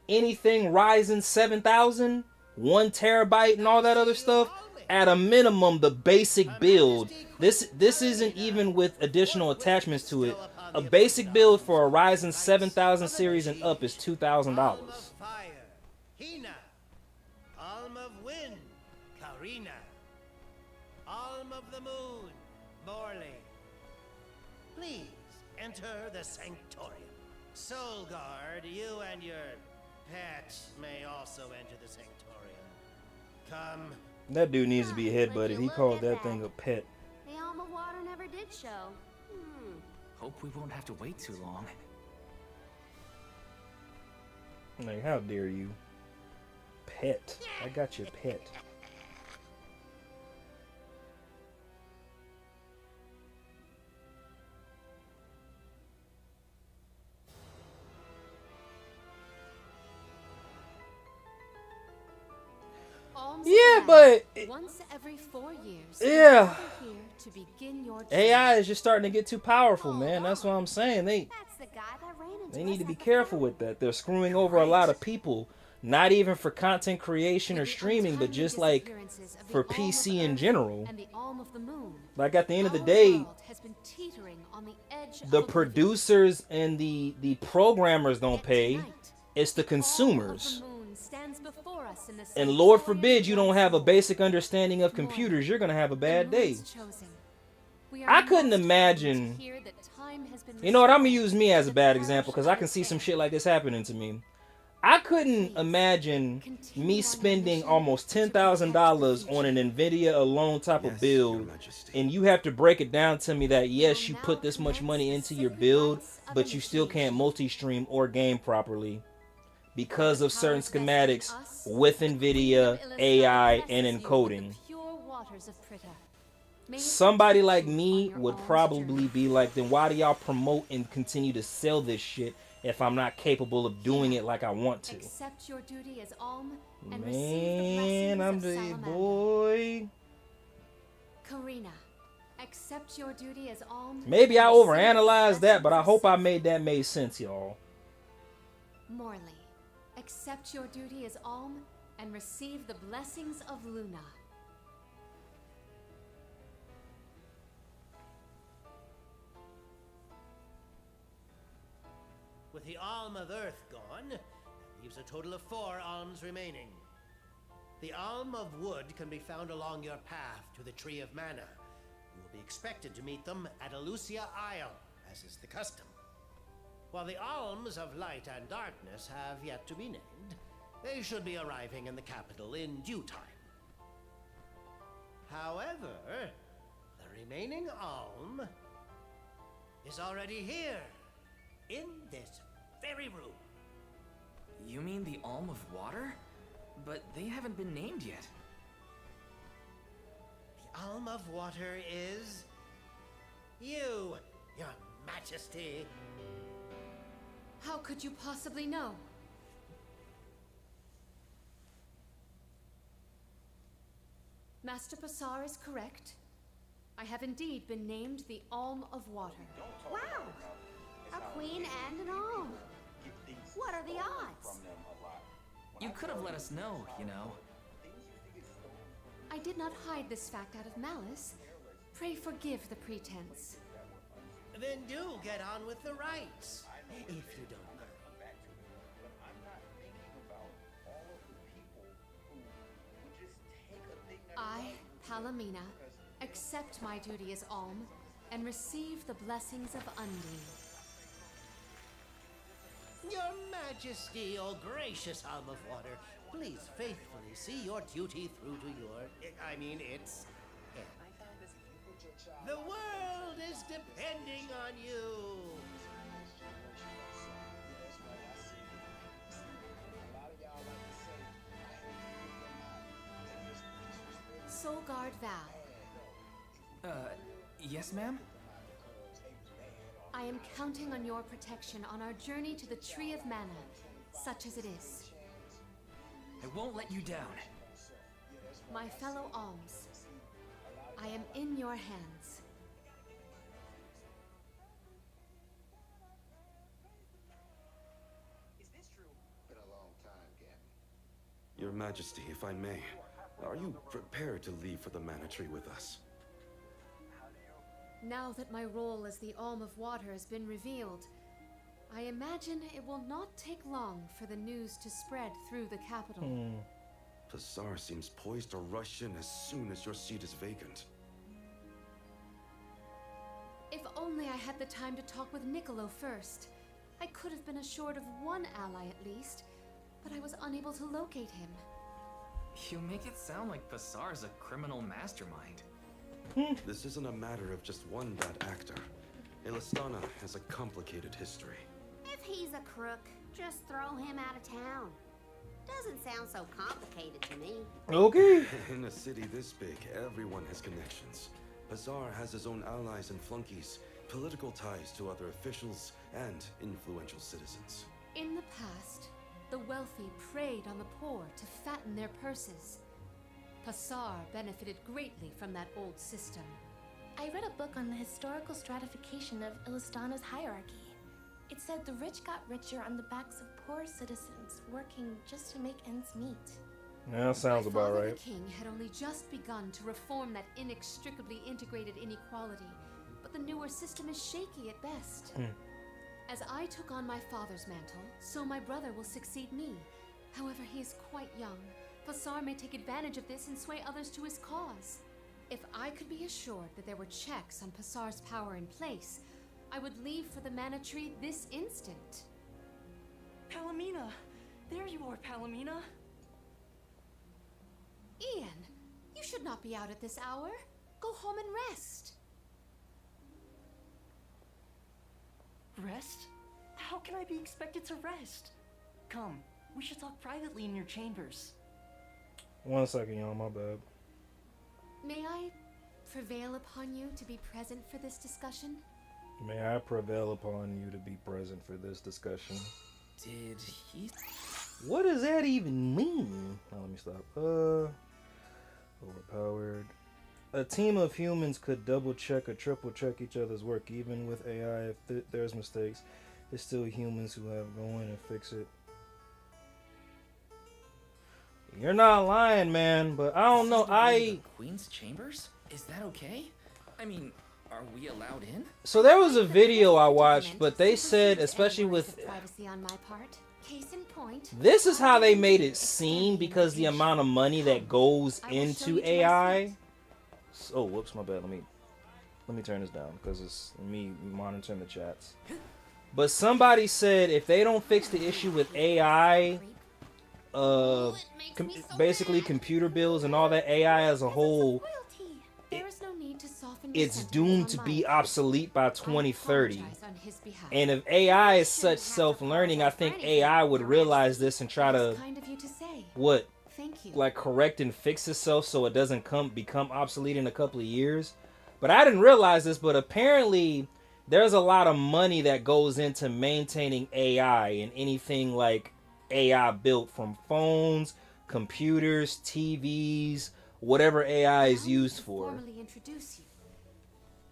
anything Ryzen 7000, 1 terabyte and all that other stuff, at a minimum the basic build, this isn't even with additional attachments to it. A basic build for a Ryzen 7000 series and up is $2,000. Alm of fire, Hina. Alm of wind, Karina. Alm of the moon, Morley. Please enter the sanctorium. Soul Guard, you and your pet may also enter the sanctorium. Come. That dude needs to be headbutted. He called that thing a pet. The Alma Water never did show. Hope we won't have to wait too long. Like, how dare you? Pet. I got your pet. Yeah, but once every 4 years. Yeah. Here to begin your AI is just starting to get too powerful, man. That's what I'm saying. That's the guy that ran into They need us to be at the careful with that. They're screwing over a lot of people, not even for content creation or streaming, but just like for PC in general. and the Alm of the Moon. Like at the end of the Our day, world has been teetering on the edge the of producers and the programmers don't pay. It's the consumers. stands before us in the And Lord forbid you don't have a basic understanding of computers, you're gonna have a bad day. I couldn't imagine. You know what? I'm gonna use me as a bad example because I can see some shit like this happening to me. I couldn't imagine me spending almost $10,000 on an NVIDIA alone type of build, and you have to break it down to me that yes, you put this much money into your build, but you still can't multi-stream or game properly because of certain schematics with NVIDIA, AI, and encoding. Somebody like me would probably be like, then why do y'all promote and continue to sell this shit if I'm not capable of doing it like I want to? Accept your duty as Alm and Man, I'm the boy. Karina, accept your duty as Alm. Maybe I overanalyzed that, but I hope I made that make sense, y'all. Morley, accept your duty as Alm and receive the blessings of Luna. With the Alm of Earth gone, that leaves a total of 4 alms remaining. The Alm of Wood can be found along your path to the Tree of Mana. You will be expected to meet them at Elusia Isle, as is the custom. While the Alms of Light and Darkness have yet to be named, they should be arriving in the capital in due time. However, the remaining Alm is already here, in this very room. You mean the Alm of Water? But they haven't been named yet. The Alm of Water is you, Your Majesty. How could you possibly know? Master Passar is correct. I have indeed been named the Alm of Water. Wow! A queen and an alm. What are the odds? You could have let us know, you know. I did not hide this fact out of malice. Pray forgive the pretense. Then do get on with the rites, if you don't mind. I, Palomina, accept my duty as Alm and receive the blessings of Undine. Your Majesty, O gracious Alm of Water, please faithfully see your duty through to its end. The world is depending on you. Soul Guard Val. Yes, ma'am? I am counting on your protection on our journey to the Tree of Mana, such as it is. I won't let you down. My fellow Alms, I am your hands. Your Majesty, if I may, are you prepared to leave for the Mana Tree with us? Now that my role as the Alm of Water has been revealed, I imagine it will not take long for the news to spread through the capital. Pasar seems poised to rush in as soon as your seat is vacant. If only I had the time to talk with Niccolo first. I could have been assured of one ally at least, but I was unable to locate him. You make it sound like Pasar's a criminal mastermind. This isn't a matter of just one bad actor. Elistana has a complicated history. If he's a crook, just throw him out of town. Doesn't sound so complicated to me. Okay. In a city this big, everyone has connections. Pasar has his own allies and flunkies, political ties to other officials, and influential citizens. In the past, the wealthy preyed on the poor to fatten their purses. Pasar benefited greatly from that old system. I read a book on the historical stratification of Ilistana's hierarchy. It said the rich got richer on the backs of poor citizens, working just to make ends meet. Yeah, that sounds My about father, right. the king, had only just begun to reform that inextricably integrated inequality, but the newer system is shaky at best. As I took on my father's mantle, so my brother will succeed me. However, he is quite young. Pasar may take advantage of this and sway others to his cause. If I could be assured that there were checks on Pasar's power in place, I would leave for the Mana Tree this instant. Palomina! There you are, Palomina! Ian, you should not be out at this hour. Go home and rest. Rest? How can I be expected to rest? Come, we should talk privately in your chambers. 1 second, y'all, my bad. May I prevail upon you to be present for this discussion? May I prevail upon you to be present for this discussion? Did he? What does that even mean? Oh, let me stop. Overpowered. A team of humans could double check or triple check each other's work, even with AI. If there's mistakes, it's still humans who have to go in and fix it. You're not lying, man, but I don't know. The Queen's chambers? Is that okay? I mean, are we allowed in? So there was a video I watched, but they said, especially with privacy on my part. Case in point, this is how they made it seem, because the amount of money that goes into AI. Oh, whoops, my bad. Let me turn this down because it's me monitoring the chats. But somebody said if they don't fix the issue with AI, basically computer bills and all that, AI as a whole, it's doomed to be obsolete by 2030. And if AI is such self-learning, I think AI would realize this and try to like correct and fix itself so it doesn't become obsolete in a couple of years. But I didn't realize this, but apparently there's a lot of money that goes into maintaining AI and anything like AI built, from phones, computers, TVs, whatever AI is used for.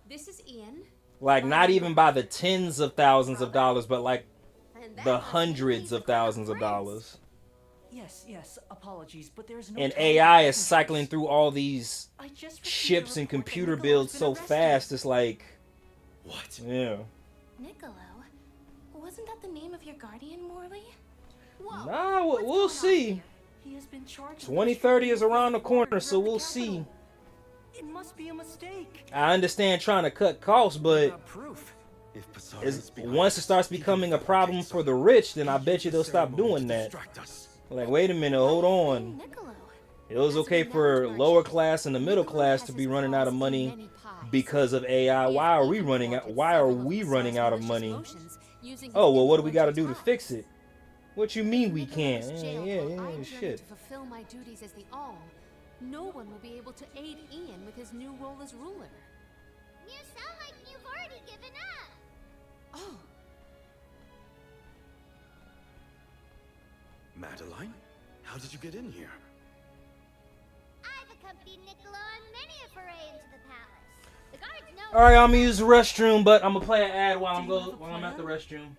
This is Ian. Like, not even by the tens of thousands of dollars, but like the hundreds of thousands of dollars. Yes, apologies, but there's no. And AI is cycling through all these ships and computer builds so fast, it's like... What? Yeah. Niccolo? Wasn't that the name of your guardian, Morley? Whoa, Nah, we'll see. He has been charged. 2030 is around the corner, so we'll see. It must be a mistake. I understand trying to cut costs, but once it starts becoming a problem for the rich, then I bet you they'll stop doing that. Like, wait a minute, hold on. It was okay for lower class and the middle class to be running out of money because of AI. Why are we running out? Why are we running out of money? Oh well, what do we got to do to fix it? What you mean we can't? Yeah, shit. To fulfill my duties as the Alm, no one will be able to aid Ian with his new role as ruler. You sound like you've already given up. Oh. Madeline? How did you get in here? I've accompanied Niccolo on many a foray into the palace. All right, I'm gonna use the restroom, but I'm gonna play an ad while I'm at the restroom.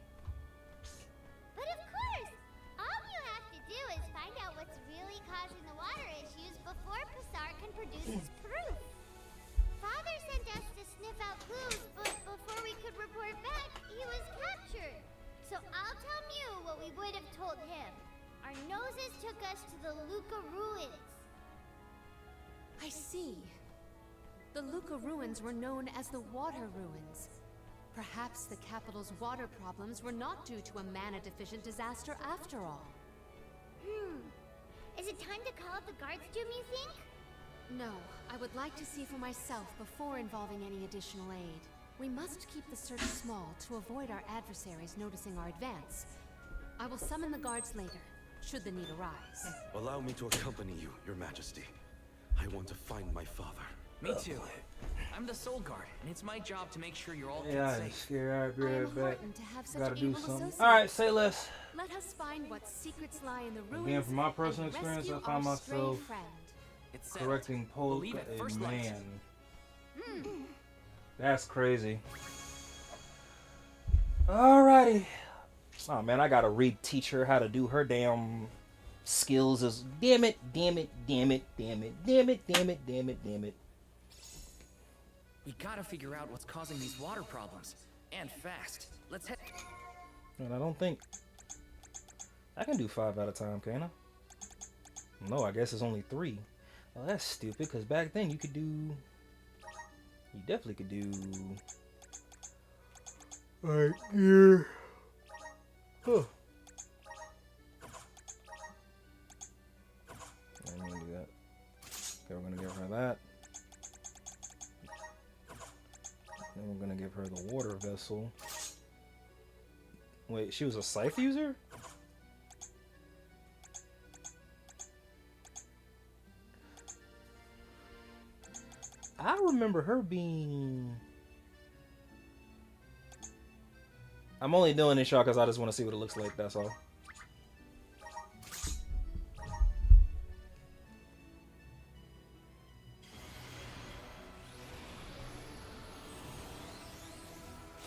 But of course, all you have to do is find out what's really causing the water issues before Passar can produce his proof. Father sent us to sniff out clues, but before we could report back, he was captured. So I'll tell Mew what we would have told him. Our noses took us to the Luca ruins. I see. The Luca ruins were known as the Water Ruins. Perhaps the capital's water problems were not due to a mana-deficient disaster after all. Is it time to call up the guards, Doom, you think? No, I would like to see for myself before involving any additional aid. We must keep the search small to avoid our adversaries noticing our advance. I will summon the guards later, should the need arise. Allow me to accompany you, Your Majesty. I want to find my father. Me too. I'm the Soul Guard, and it's my job to make sure you're all Yeah, I'm safe. scared. All right, be right back. Heartened to have such Gotta do evil something. associates. All right, say less. Let us find what secrets lie in the ruins. Again, from my personal and experience, I rescue found our stray myself friend. It's settled. correcting Polka Believe it and first light. man. That's crazy. Alrighty. Oh man, I gotta re-teach her how to do her damn skills. As damn it, damn it, damn it, damn it, damn it, damn it, damn it, damn it. We gotta figure out what's causing these water problems. And fast. Let's head. And I don't think I can do 5 at a time, can I? No, I guess it's only 3. Well, that's stupid, because back then you could do... You definitely could do... Right here. Huh. I'm gonna do that. Okay, we're gonna give her that. Then we're gonna give her the water vessel. Wait, she was a scythe user? I remember her being... I'm only doing this, y'all, because I just want to see what it looks like, that's all.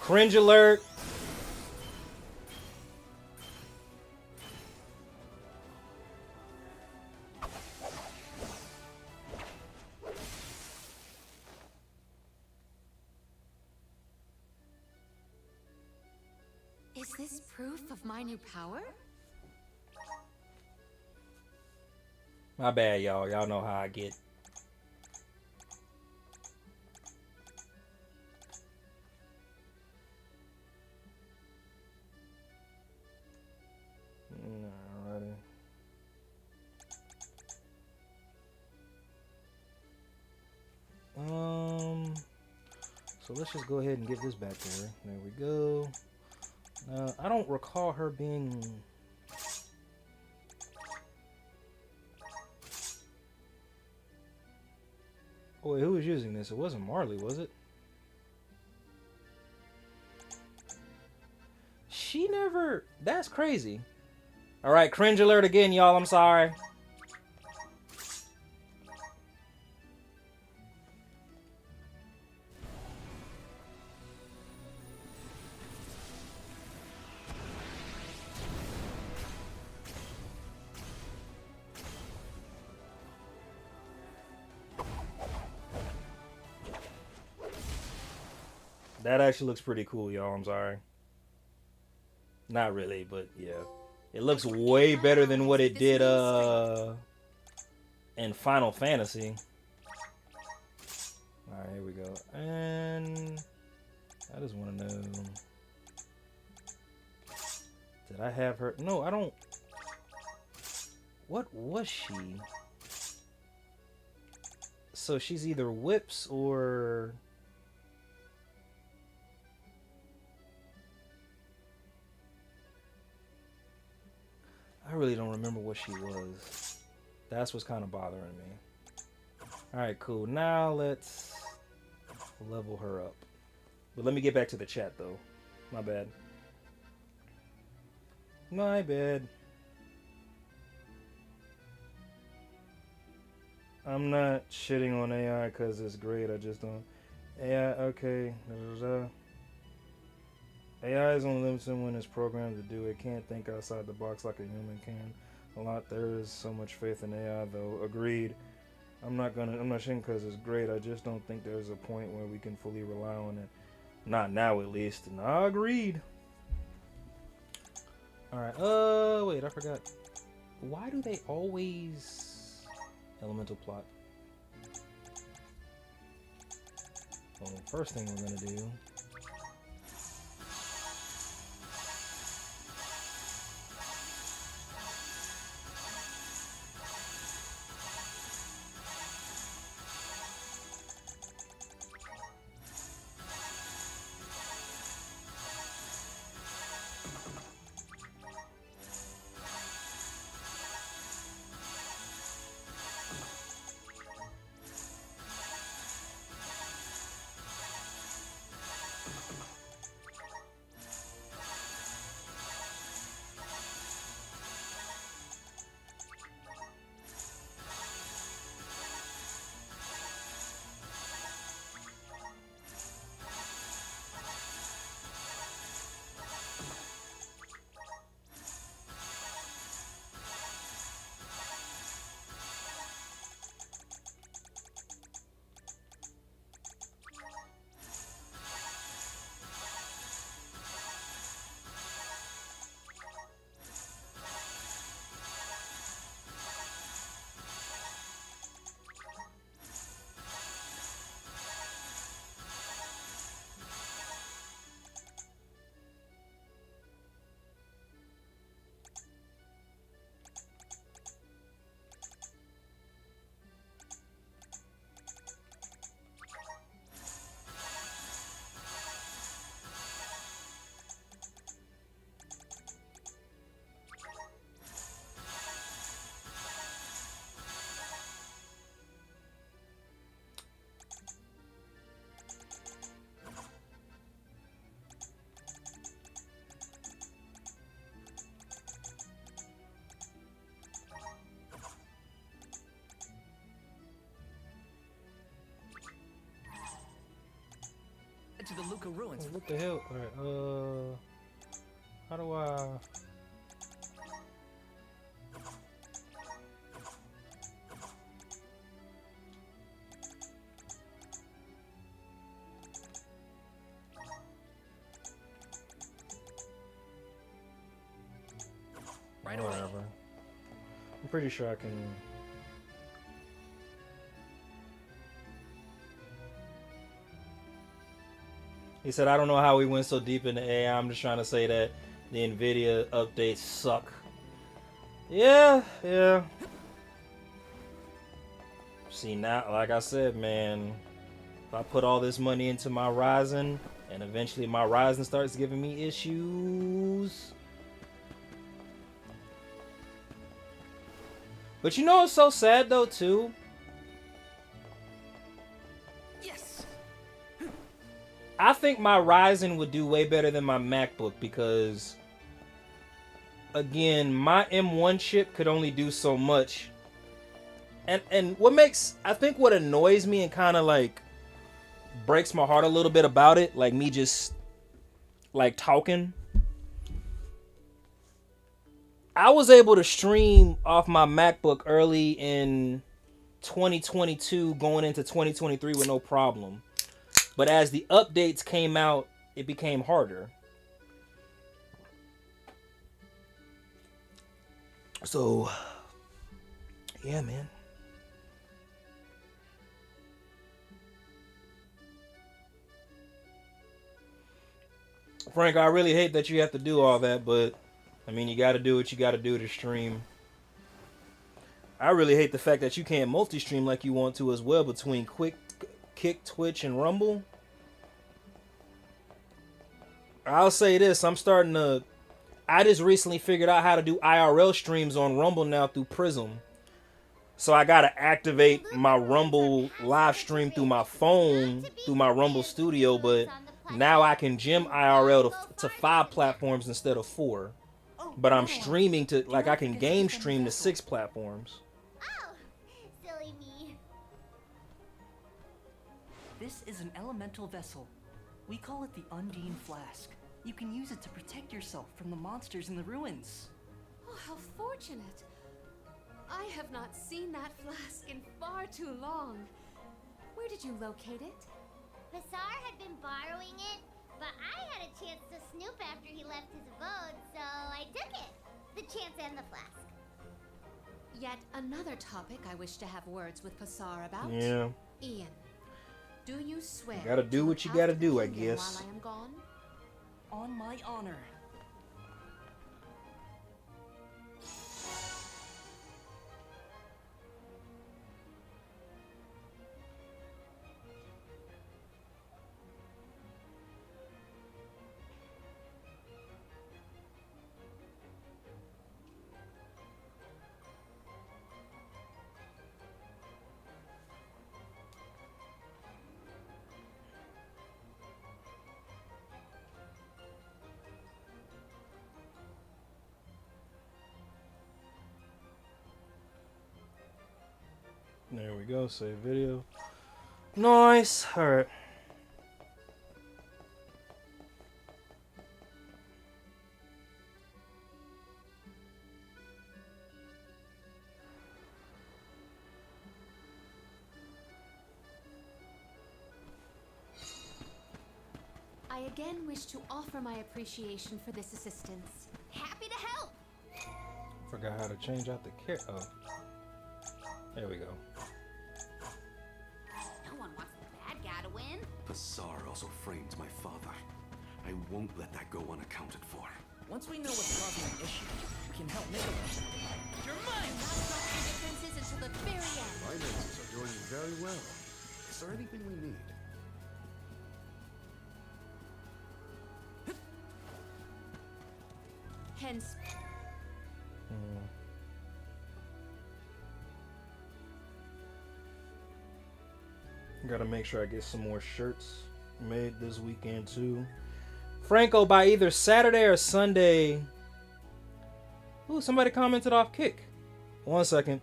Cringe alert! Is this proof of my new power? My bad, y'all. Y'all know how I get. Alrighty. So let's just go ahead and give this back to her. There we go. I don't recall her being... Oh, wait, who was using this? It wasn't Marley, was it? She never... That's crazy. Alright, cringe alert again, y'all. I'm sorry. That actually looks pretty cool, y'all. I'm sorry. Not really, but yeah. It looks way better than what it did in Final Fantasy. Alright, here we go. And I just want to know... Did I have her? No, I don't... What was she? So she's either whips or... I really don't remember what she was. That's what's kind of bothering me. Alright, cool. Now let's level her up. But let me get back to the chat, though. My bad. My bad. I'm not shitting on AI because it's great. I just don't... AI, okay. AI is only limited when it's programmed to do. It can't think outside the box like a human can. There is so much faith in AI, though. Agreed. I'm not saying because it's great. I just don't think there's a point where we can fully rely on it. Not now, at least. Nah, agreed. All right. Wait, I forgot. Why do they always elemental plot? Well, first thing we're gonna do. To the Luca ruins. What the hell? Alright, how do I... Right away. Whatever. I'm pretty sure I can... He said, I don't know how we went so deep into AI. I'm just trying to say that the NVIDIA updates suck. Yeah. See, now, like I said, man, if I put all this money into my Ryzen, and eventually my Ryzen starts giving me issues. But you know what's so sad, though, too? I think my Ryzen would do way better than my MacBook because, again, my M1 chip could only do so much. And I think what annoys me and kind of like breaks my heart a little bit about it, like me just like talking. I was able to stream off my MacBook early in 2022 going into 2023 with no problem. But as the updates came out, it became harder. So, yeah, man. Frank, I really hate that you have to do all that, but I mean, you got to do what you got to do to stream. I really hate the fact that you can't multi-stream like you want to as well between Kick, Twitch, and Rumble. I'll say this, I just recently figured out how to do IRL streams on Rumble now through Prism. So I gotta activate my Rumble live stream through my phone, through my Rumble Studio, but now I can gem IRL to 5 platforms instead of 4. But I'm streaming to, like, I can game stream to 6 platforms. Oh, silly me. This is an elemental vessel. We call it the Undine Flask. You can use it to protect yourself from the monsters in the ruins. Oh, how fortunate. I have not seen that flask in far too long. Where did you locate it? Bassar had been borrowing it, but I had a chance to snoop after he left his abode, so I took it. The chance and the flask. Yet another topic I wish to have words with Passar about. Yeah. Ian, do you swear You gotta do what you gotta do, I guess. while I am gone? On my honor. There we go. Save video. Nice. All right. I again wish to offer my appreciation for this assistance. Happy to help. Forgot how to change out the kit. Oh. There we go. No one wants the bad guy to win. Bassar also framed my father. I won't let that go unaccounted for. Once we know what's causing the issue, we can help mitigate. You're mine! Not stop your differences until the very end. Finances are doing very well. Is there anything we need? Hence. Gotta make sure I get some more shirts made this weekend too. Franco, by either Saturday or Sunday. Ooh, somebody commented off Kick. 1 second.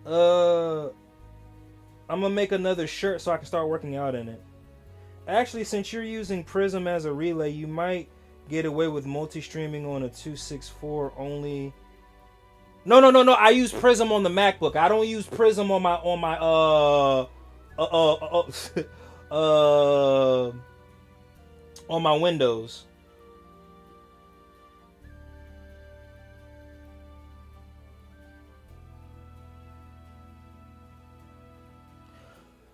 I'm gonna make another shirt so I can start working out in it. Actually, since you're using Prism as a relay, you might get away with multi-streaming on a 264 only. No. I use Prism on the MacBook. I don't use Prism on my on my Windows.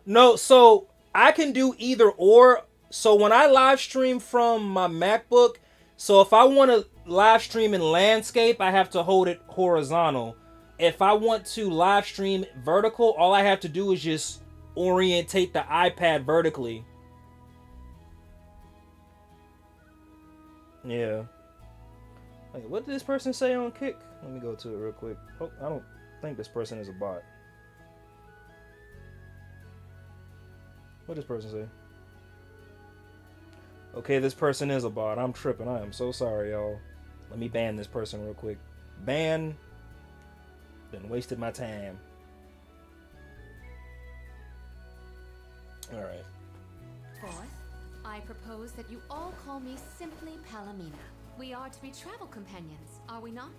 No, so I can do either or. So when I live stream from my MacBook, so if I want to live stream in landscape, I have to hold it horizontal. If I want to live stream vertical, all I have to do is just orientate the iPad vertically. Yeah. Wait, what did this person say on Kick? Let me go to it real quick. Oh, I don't think this person is a bot. What did this person say? Okay, this person is a bot. I'm tripping. I am so sorry, y'all. Let me ban this person real quick. Ban. Then wasted my time. Alright. Fourth, I propose that you all call me simply Palomina. We are to be travel companions, are we not?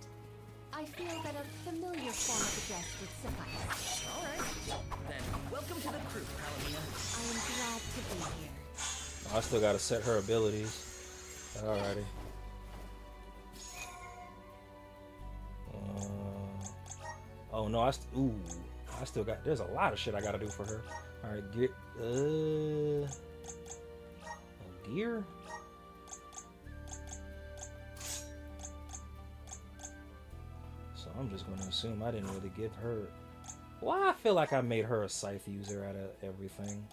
I feel that a familiar form of address would suffice. All right. Then, welcome to the crew, Palomina. I am glad to be here. I still gotta set her abilities. Alrighty. Oh no, I still got. There's a lot of shit I gotta do for her. All right, get gear. So I'm just gonna assume I didn't really give her. Well, I feel like I made her a scythe user out of everything.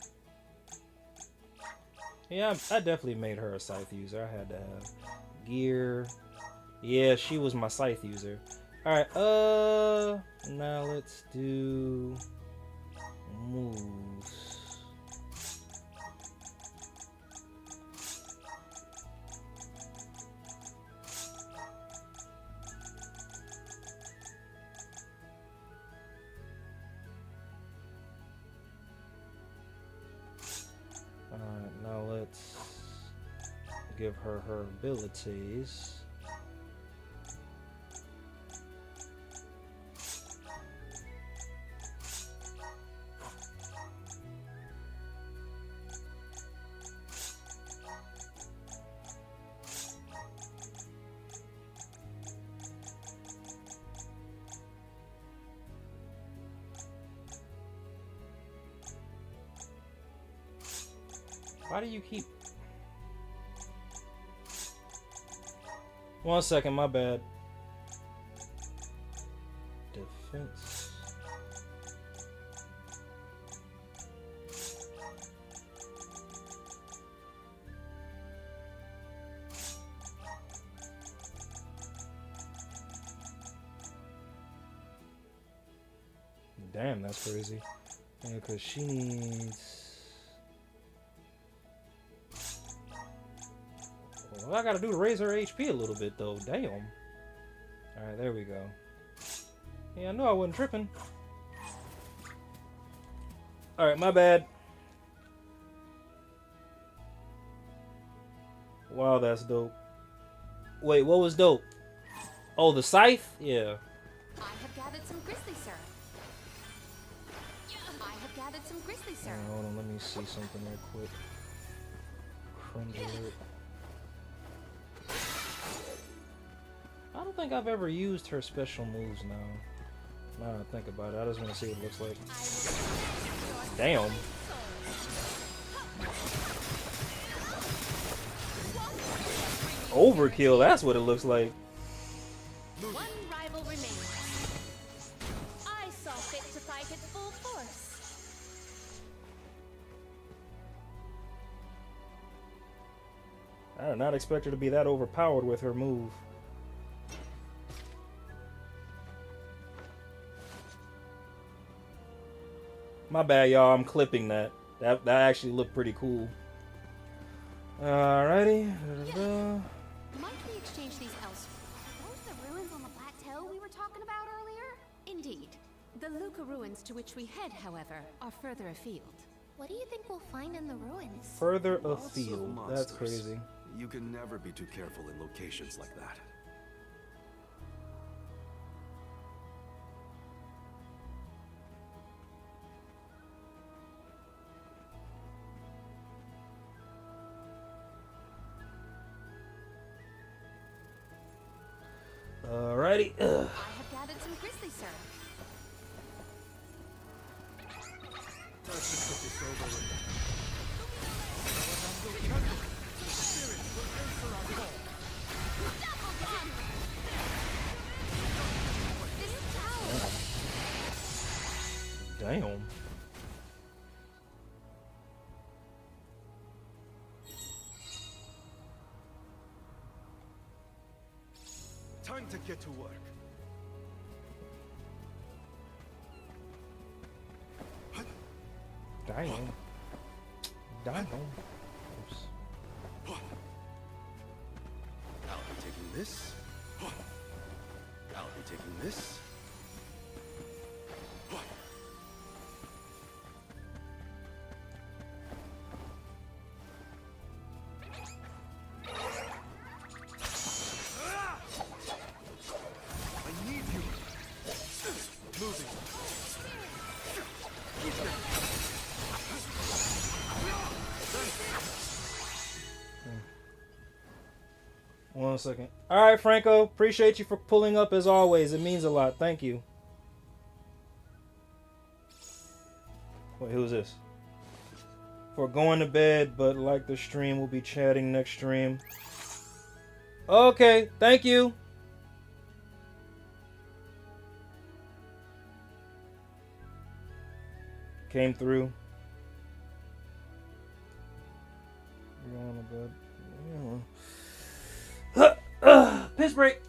Yeah, I definitely made her a scythe user. I had to have gear. Yeah, she was my scythe user. Alright, now let's do moves. Now let's give her her abilities. Why do you keep... 1 second, my bad. Defense. Damn, that's crazy. Yeah, because she needs... Well, I gotta do to raise her HP a little bit, though. Damn. Alright, there we go. Yeah, I knew I wasn't tripping. Alright, my bad. Wow, that's dope. Wait, what was dope? Oh, the scythe? Yeah. I have gathered some grizzly syrup. I have gathered some grizzly syrup. Hold on, let me see something real quick. Friend alert. I don't think I've ever used her special moves now. Now that I think about it, I just want to see what it looks like. Damn. Overkill, that's what it looks like. One rival remains. I saw fit to fight at full force. I did not expect her to be that overpowered with her move. My bad, y'all. I'm clipping that. That actually looked pretty cool. Alrighty. Might we exchange these elsewhere? Are those the ruins on the plateau we were talking about earlier? Indeed. The Luca ruins to which we head, however, are further afield. What do you think we'll find in the ruins? Further Lots of afield. That's monsters. crazy. You can never be too careful in locations like that. Alrighty. I have gathered some grizzly syrup. Let's just get this over with. The spirit will answer our call. Damn. Time to get to work. Damn. Damn. Oops. I'll be taking this. I'll be taking this. I need you. Moving. One second. Alright, Franco. Appreciate you for pulling up as always. It means a lot. Thank you. Wait, who's this? For going to bed, but like the stream, we'll be chatting next stream. Okay, thank you. Came through. You're going to bed. Yeah. Piss break.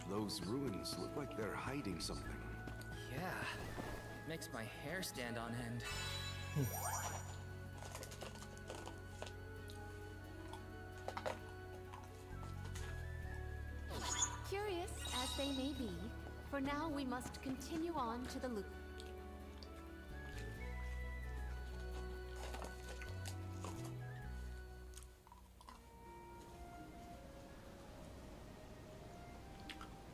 Those ruins look like they're hiding something. Yeah. Makes my hair stand on end. Curious as they may be, for now we must continue on to the loop.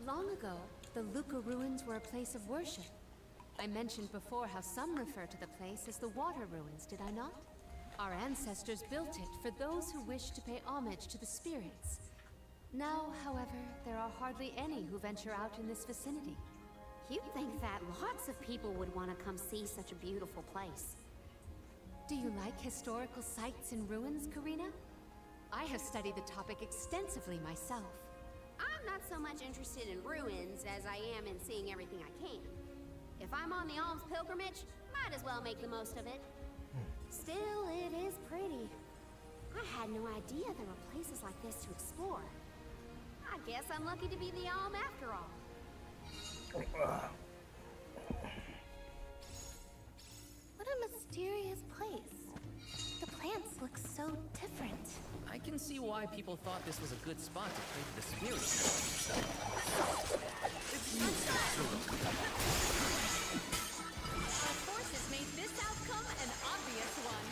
Long ago, the Luca ruins were a place of worship. I mentioned before how some refer to the place as the Water Ruins, did I not? Our ancestors built it for those who wished to pay homage to the spirits. Now, however, there are hardly any who venture out in this vicinity. You'd think that lots of people would want to come see such a beautiful place. Do you like historical sites and ruins, Karina? I have studied the topic extensively myself. I'm not so much interested in ruins as I am in seeing everything I can. If I'm on the alms pilgrimage, might as well make the most of it. Still, it is pretty. I had no idea there were places like this to explore. I guess I'm lucky to be the alm after all. What a mysterious place. The plants look so different. I can see why people thought this was a good spot to pray to the spirits. Our forces made this outcome an obvious one.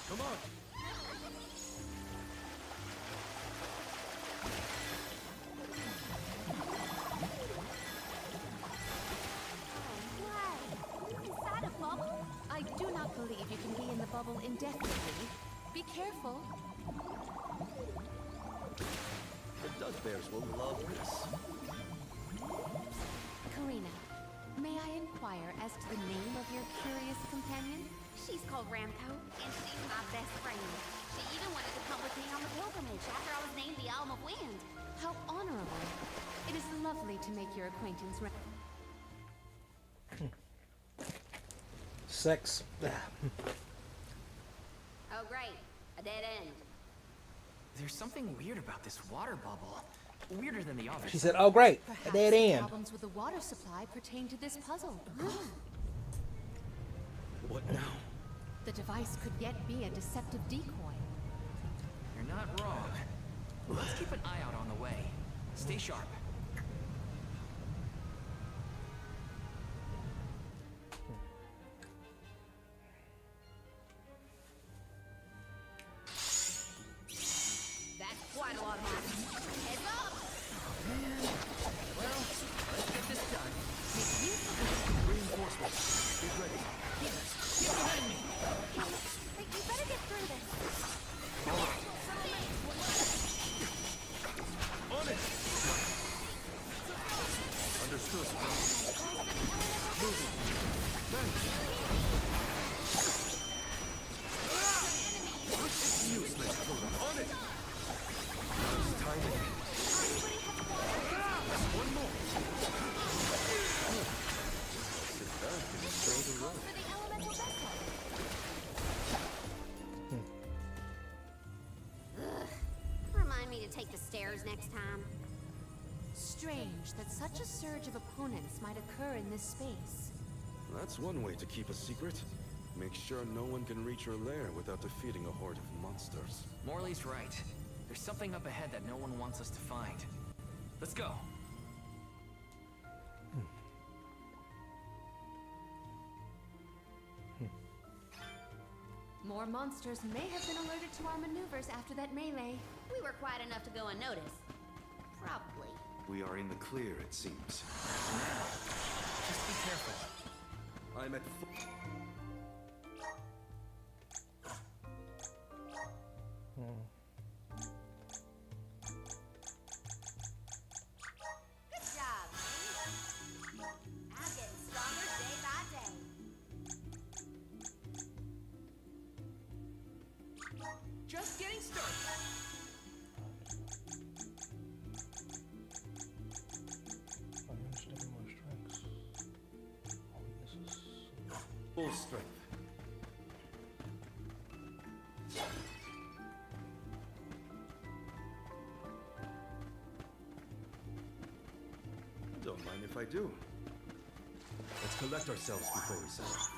Come on. Inside a bubble? I do not believe you can be in the bubble indefinitely. Be careful. The Dug Bears will love this. Karina, may I inquire as to the name of your curious companion? She's called Ramco, and she's my best friend. She even wanted to come with me on the pilgrimage after I was named the Alm of Wind. How honorable. It is lovely to make your acquaintance, Sex. Oh, great. A dead end. There's something weird about this water bubble. Weirder than the others. She said, "Oh, great, Perhaps a dead the end." problems with the water supply pertain to this puzzle. What now? The device could yet be a deceptive decoy. You're not wrong. Let's keep an eye out on the way. Stay sharp. That's quite a lot of money. Heads up! Well, let's get this done. Reinforcements. Get ready. Get behind me. Hey, you better get through this. On it. Understood. Moving. Thanks. It's useless. On it. next time. Strange that such a surge of opponents might occur in this space. That's one way to keep a secret. Make sure no one can reach your lair without defeating a horde of monsters. Morley's right. There's something up ahead that no one wants us to find. Let's go. More monsters may have been alerted to our maneuvers after that melee. We were quiet enough to go unnoticed. Probably. We are in the clear, it seems. Just be careful. I'm at Good job, man. I'm getting stronger day by day. Just getting started. full strength. Don't mind if I do. Let's collect ourselves before we set off.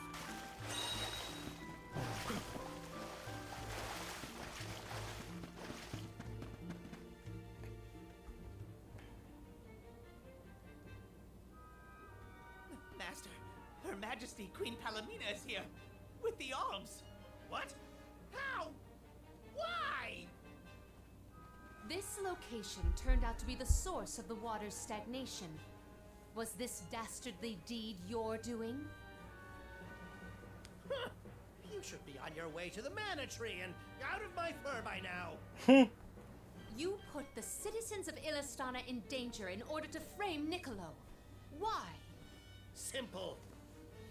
Master, Her Majesty Queen Palomina is here. With the alms. What? How? Why? This location turned out to be the source of the water's stagnation. Was this dastardly deed your doing? You should be on your way to the mana tree and out of my fur by now. You put the citizens of Illistana in danger in order to frame Niccolo. Why? Simple.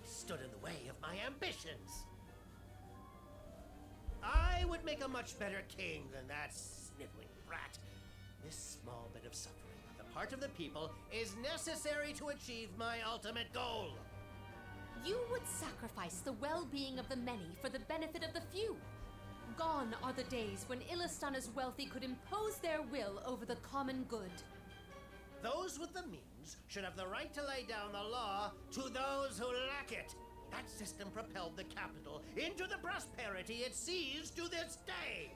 He stood in the way of my ambitions. I would make a much better king than that sniveling brat. This small bit of suffering on the part of the people is necessary to achieve my ultimate goal. You would sacrifice the well-being of the many for the benefit of the few. Gone are the days when Illistana's wealthy could impose their will over the common good. Those with the means should have the right to lay down the law to those who lack it. That system propelled the capital into the prosperity it sees to this day.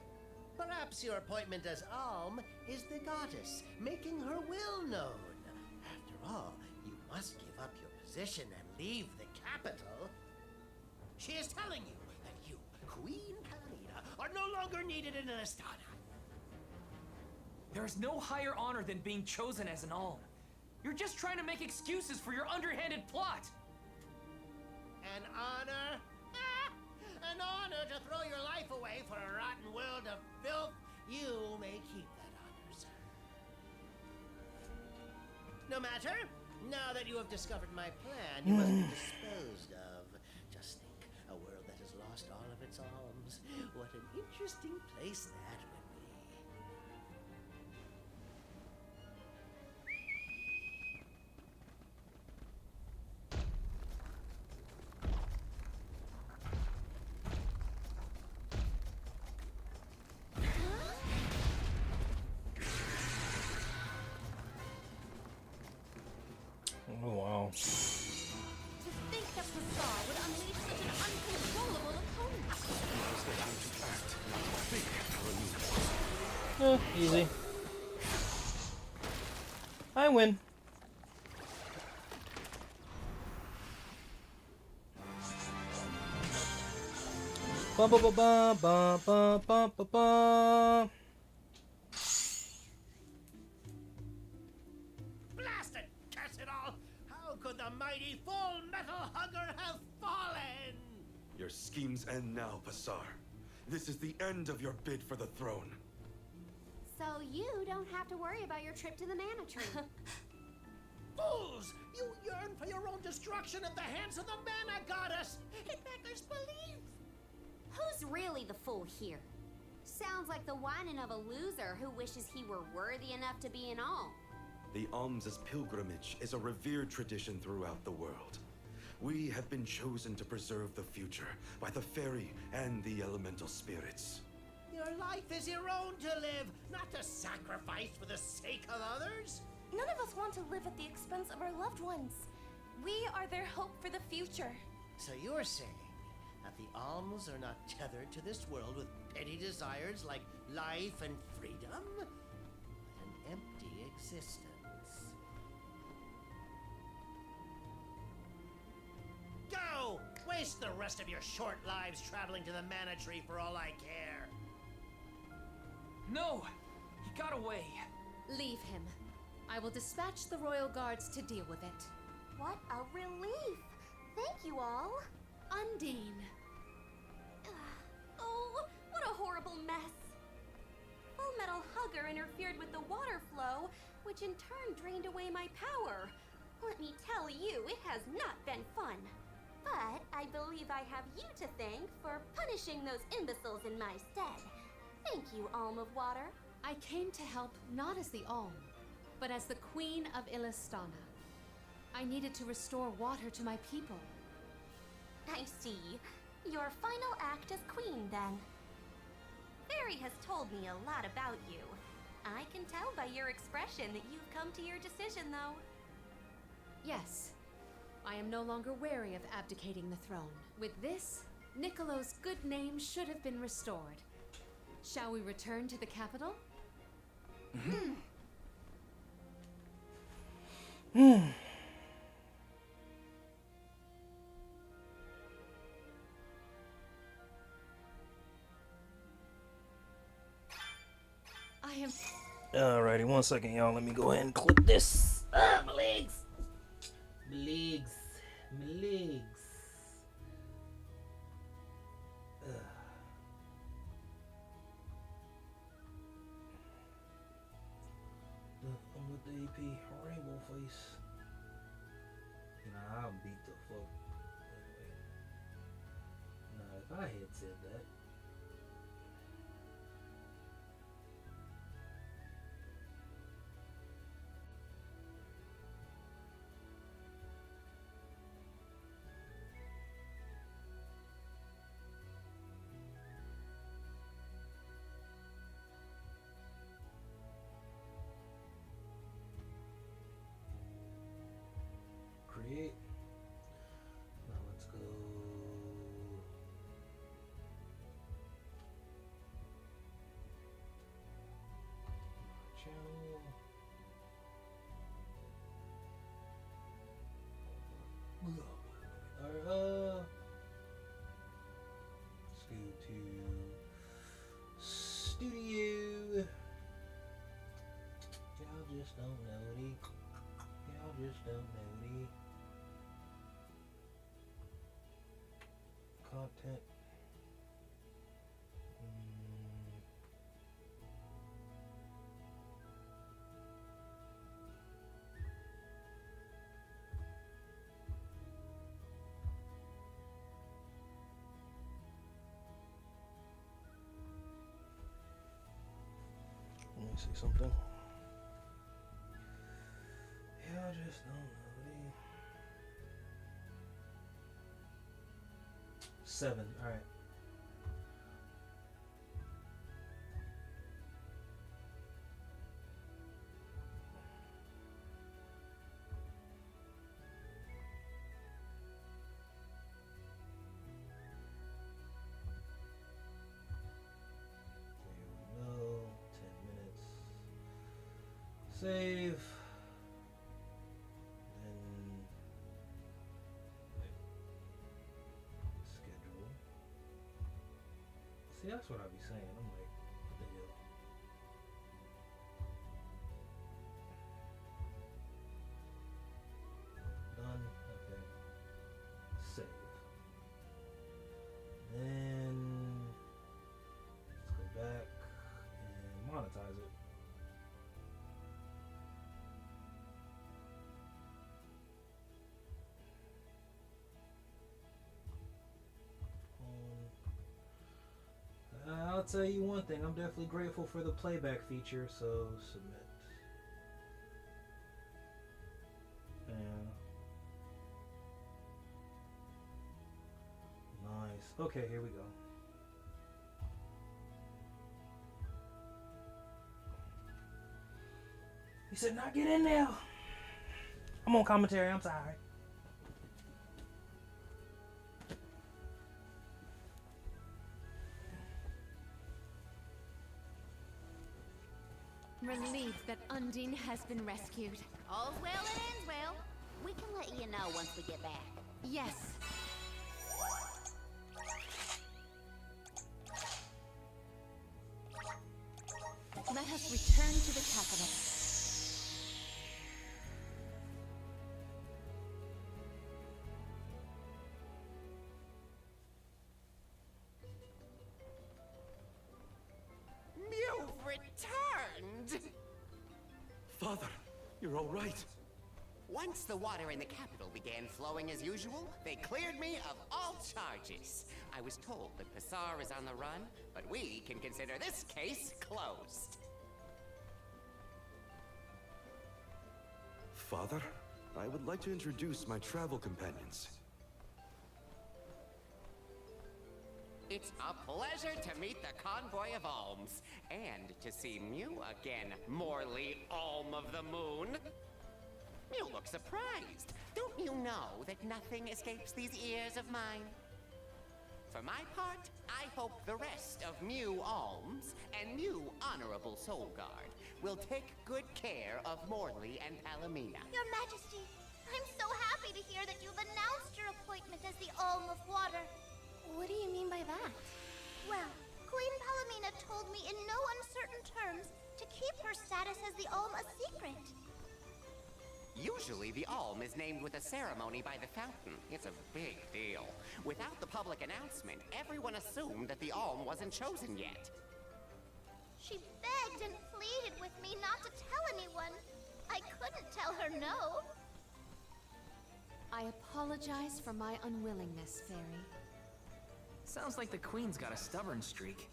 Perhaps your appointment as Alm is the goddess, making her will known. After all, you must give up your position and leave the capital. She is telling you that you, Queen Palomina, are no longer needed in Illistana. There is no higher honor than being chosen as an alm. You're just trying to make excuses for your underhanded plot. An honor? Ah, an honor to throw your life away for a rotten world of filth? You may keep that honor, sir. No matter. Now that you have discovered my plan, you must be disposed of. Just think, a world that has lost all of its alms. What an interesting place that would be. Oh wow. To think that Bazaar would unleash such an uncontrollable opponent. Easy. I win. Ba ba ba ba ba ba ba ba ba. Blast it! Curse it all! How could the mighty Full Metal Hugger have fallen? Your schemes end now, Bazaar. This is the end of your bid for the throne. So you don't have to worry about your trip to the mana tree. Fools! You yearn for your own destruction at the hands of the mana goddess! It beggars belief! Who's really the fool here? Sounds like the whining of a loser who wishes he were worthy enough to be an alm. The alms' pilgrimage is a revered tradition throughout the world. We have been chosen to preserve the future by the fairy and the elemental spirits. Your life is your own to live, not to sacrifice for the sake of others. None of us want to live at the expense of our loved ones. We are their hope for the future. So you're saying that the alms are not tethered to this world with petty desires like life and freedom? An empty existence. Go! Waste the rest of your short lives traveling to the Mana Tree for all I care. No! He got away. Leave him. I will dispatch the royal guards to deal with it. What a relief! Thank you all. Undine. Oh, what a horrible mess. Full Metal Hugger interfered with the water flow, which in turn drained away my power. Let me tell you, it has not been fun. But I believe I have you to thank for punishing those imbeciles in my stead. Thank you, Alm of Water. I came to help not as the Alm, but as the Queen of Illistana. I needed to restore water to my people. I see. Your final act as queen, then. Fairy has told me a lot about you. I can tell by your expression that you've come to your decision, though. Yes. I am no longer wary of abdicating the throne. With this, Niccolo's good name should have been restored. Shall we return to the capital? I am... Alrighty, 1 second, y'all. Let me go ahead and clip this. Ah, my legs. My legs. My legs. I'm with the AP Rainbow Face. Nah, I'll beat the fuck. Anyway. Nah, if I had said that. Create. Now let's go. Channel. Alright, let's go to studio. Y'all just don't know it. Y'all just don't know it. Content. Let me see something. Y'all just don't know. 7. All right. There we go. 10 minutes. Save. See, that's what I be saying. I'm like, what the hell? Done. Okay. Save. Then let's go back and monetize it. I'll tell you one thing, I'm definitely grateful for the playback feature, so submit. Yeah. Nice. Okay, here we go. He said, "Not get in there." I'm on commentary. I'm sorry. Relieved that Undine has been rescued. All's well that ends well. We can let you know once we get back. Yes. Let us return to the capital. You've returned! Father, you're all right. Once the water in the capital began flowing as usual, they cleared me of all charges. I was told that Passar is on the run, but we can consider this case closed. Father, I would like to introduce my travel companions. It's a pleasure to meet the convoy of alms, and to see Mew again, Morley Alm of the Moon. You look surprised. Don't you know that nothing escapes these ears of mine? For my part, I hope the rest of Mew Alms and Mew Honorable Soul Guard will take good care of Morley and Palomina. Your Majesty, I'm so happy to hear that you've announced your appointment as the Alm of Water. What do you mean by that? Well, Queen Palomina told me in no uncertain terms to keep her status as the Alm a secret. Usually the Alm is named with a ceremony by the fountain. It's a big deal. Without the public announcement, everyone assumed that the Alm wasn't chosen yet. She begged and pleaded with me not to tell anyone. I couldn't tell her no. I apologize for my unwillingness, Fairy. Sounds like the Queen's got a stubborn streak.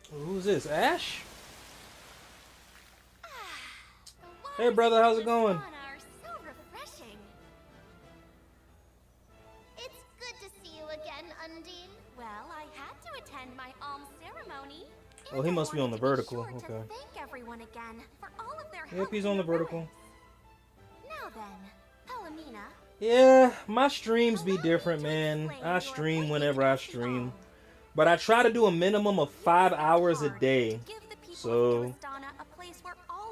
Who's this? Ash? Hey, brother, how's it going? Are so refreshing. It's good to see you again, Undine. Well, I had to attend my alms ceremony. Oh, he must be on the vertical. Sure Okay. to thank everyone again for all of their Yep, help he's in on the the vertical. ruins. Now then, Palomina. Yeah, my streams be different, man. I stream whenever I stream. But I try to do a minimum of 5 hours a day. So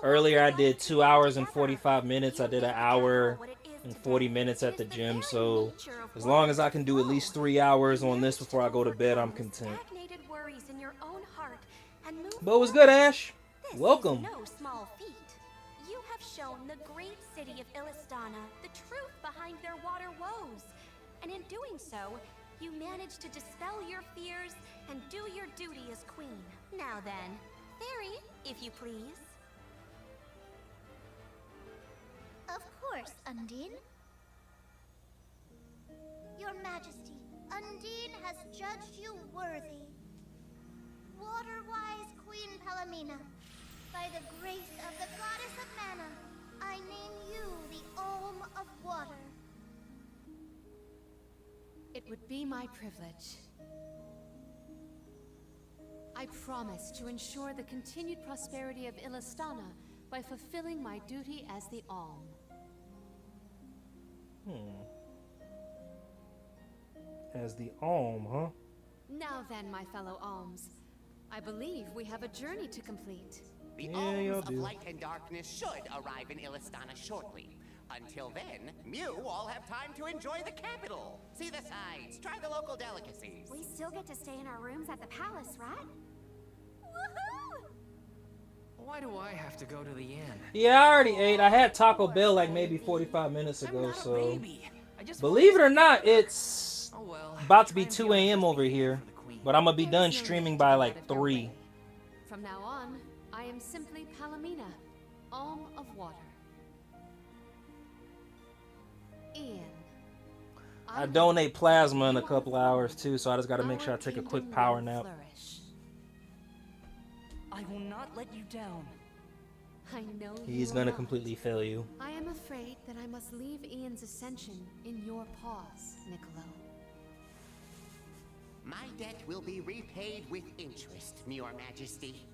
earlier I did 2 hours and 45 minutes. I did an hour and 40 minutes at the gym. So as long as I can do at least 3 hours on this before I go to bed, I'm content. But it was good, Ash. Welcome. No small feat. You have shown the great city of Illistana the truth behind their water woes. And in doing so, you managed to dispel your fears and do your duty as queen. Now then, Fairy, if you please. Of course, Undine. Your Majesty, Undine has judged you worthy. Water-wise Queen Palomina, by the grace of the Goddess of Mana, I name you the Alm of Water. It would be my privilege. I promise to ensure the continued prosperity of Illistana by fulfilling my duty as the Alm. As the Alm, huh? Now then, my fellow Alms, I believe we have a journey to complete. The Alms of Light and Darkness should arrive in Illistana shortly. Until then, Mew all have time to enjoy the capital. See the sights, try the local delicacies. We still get to stay in our rooms at the palace, right? Woohoo! Why do I have to go to the inn? Yeah, I already ate. I had Taco Bell like maybe 45 minutes ago, so believe it or not, it's about to be 2 a.m. over here. But I'm gonna be done streaming by like 3. From now on, I am simply Palomina, Alm of Water. Ian. I donate plasma in a couple hours too, so I just gotta make sure I take a quick power nap. I will not let you down. I know He's you gonna are completely fail you. I am afraid that I must leave Ian's ascension in your paws, Niccolo. My debt will be repaid with interest, Your Majesty.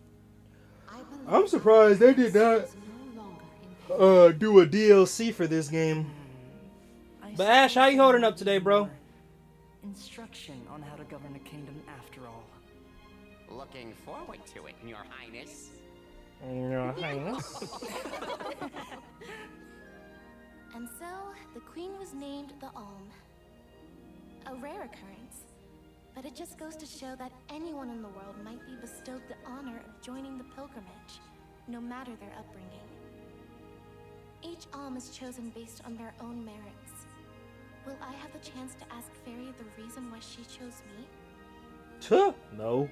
I'm surprised they did not do a DLC for this game. But Ash, how you holding up today, bro? Instruction on how to govern a kingdom after all. Looking forward to it, Your Highness. Your Highness. And so, the queen was named the Alm. A rare occurrence, but it just goes to show that anyone in the world might be bestowed the honor of joining the pilgrimage, no matter their upbringing. Each Alm is chosen based on their own merits. Will I have the chance to ask Fairy the reason why she chose me? Tuh, no.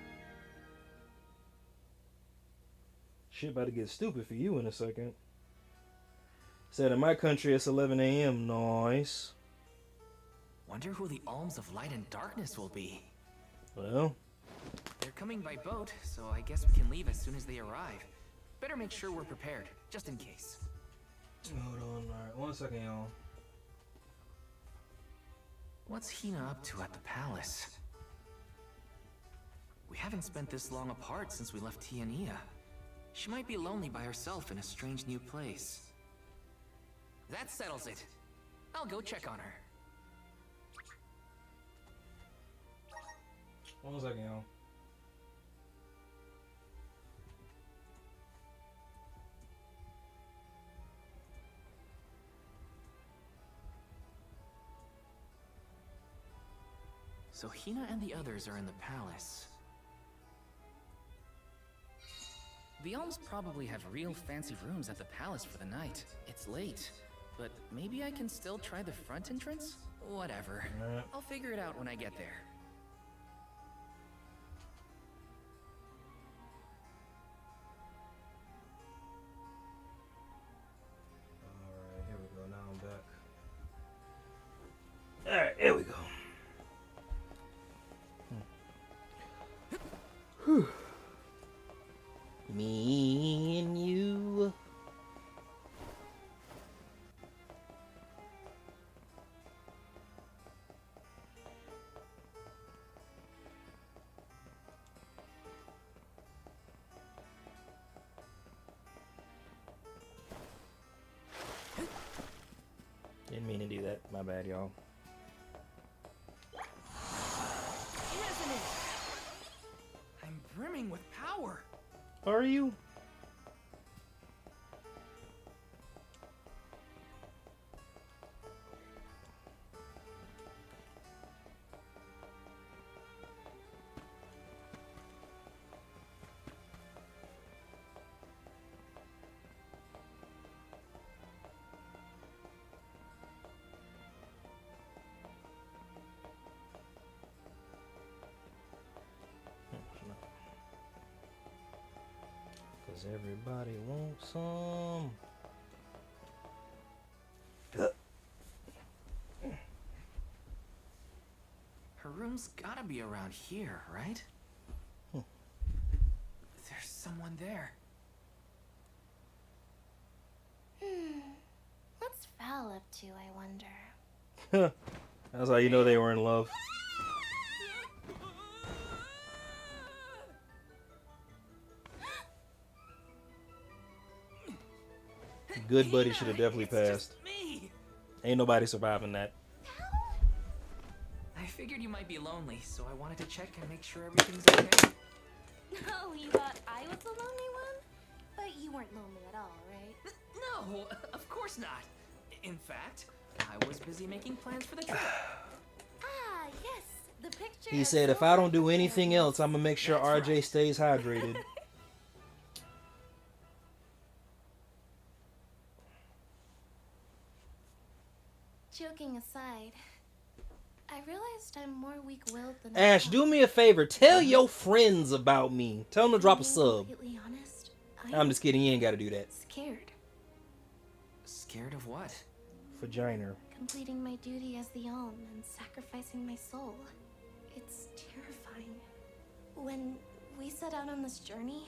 Shit about to get stupid for you in a second. Said in my country it's 11 a.m. Nice. Wonder who the Alms of Light and Darkness will be. Well, they're coming by boat, so I guess we can leave as soon as they arrive. Better make sure we're prepared, just in case. Hold on, alright, 1 second, y'all. What's Hina up to at the palace? We haven't spent this long apart since we left Tiania. She might be lonely by herself in a strange new place. That settles it. I'll go check on her. 1 second, y'all. So Hina and the others are in the palace. The Alms probably have real fancy rooms at the palace for the night. It's late, but maybe I can still try the front entrance? Whatever. I'll figure it out when I get there. Alright, here we go. Now I'm back. Alright, here we go. Whew. Me and you. Didn't mean to do that. My bad, y'all. I'm brimming with power. Are you? Cause everybody wants some. Her room's gotta be around here, right? There's someone there. What's Val up to, I wonder? That's how you know they were in love. Good buddy should have definitely passed. Ain't nobody surviving that. I figured you might be lonely, so I wanted to check and make sure everything's okay. Oh, you thought I was the lonely one? But you weren't lonely at all, right? No, of course not. In fact, I was busy making plans for the trip. Ah, yes, the picture. He said, if I don't do anything else, I'm gonna make sure RJ stays hydrated. Joking aside, I realized I'm more weak-willed than Ash, do me a favor. Tell your friends about me. Tell them to drop a sub. Completely honest, I'm just kidding. You ain't got to do that. Scared. Scared of what? Vagina. Completing my duty as the Alm and sacrificing my soul. It's terrifying. When we set out on this journey,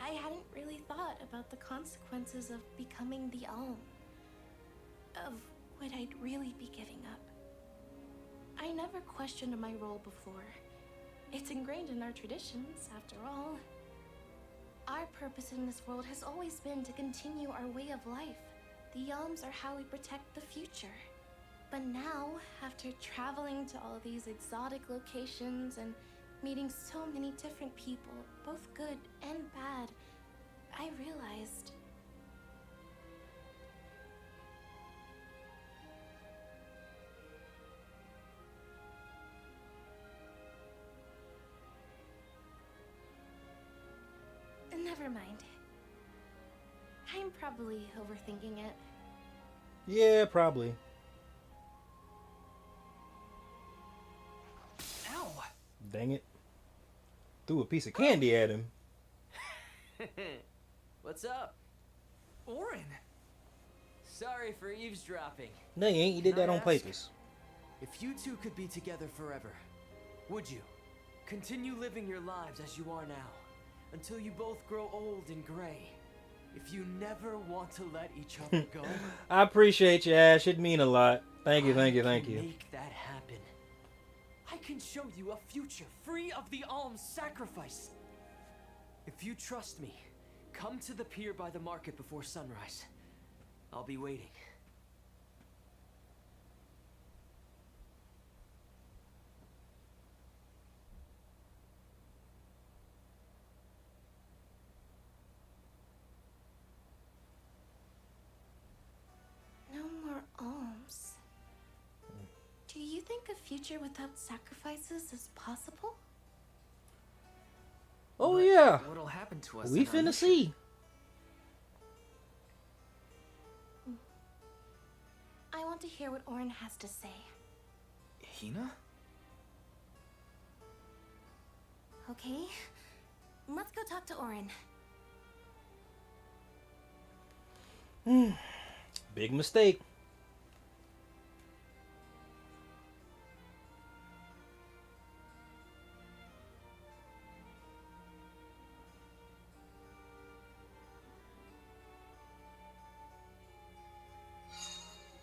I hadn't really thought about the consequences of becoming the Alm. Of what I'd really be giving up. I never questioned my role before, It's ingrained in our traditions, after all. Our purpose in this world has always been to continue our way of life. The Yalms are how we protect the future. But now, after traveling to all these exotic locations and meeting so many different people, both good and bad, I realized... Never mind. I'm probably overthinking it. Yeah, probably. Ow! Dang it. Threw a piece of candy at him. What's up? Orin! Sorry for eavesdropping. No, you ain't. You did that on purpose. If you two could be together forever, would you? Continue living your lives as you are now, until you both grow old and gray. If you never want to let each other go... I appreciate you, Ash. It mean a lot. Thank you, thank you, thank you. Make that happen. I can show you a future free of the alms sacrifice. If you trust me, come to the pier by the market before sunrise. I'll be waiting. No more alms. Do you think a future without sacrifices is possible? Oh yeah. What'll happen to us? We finna see. I want to hear what Orin has to say. Hina? Okay, let's go talk to Orin. Big mistake.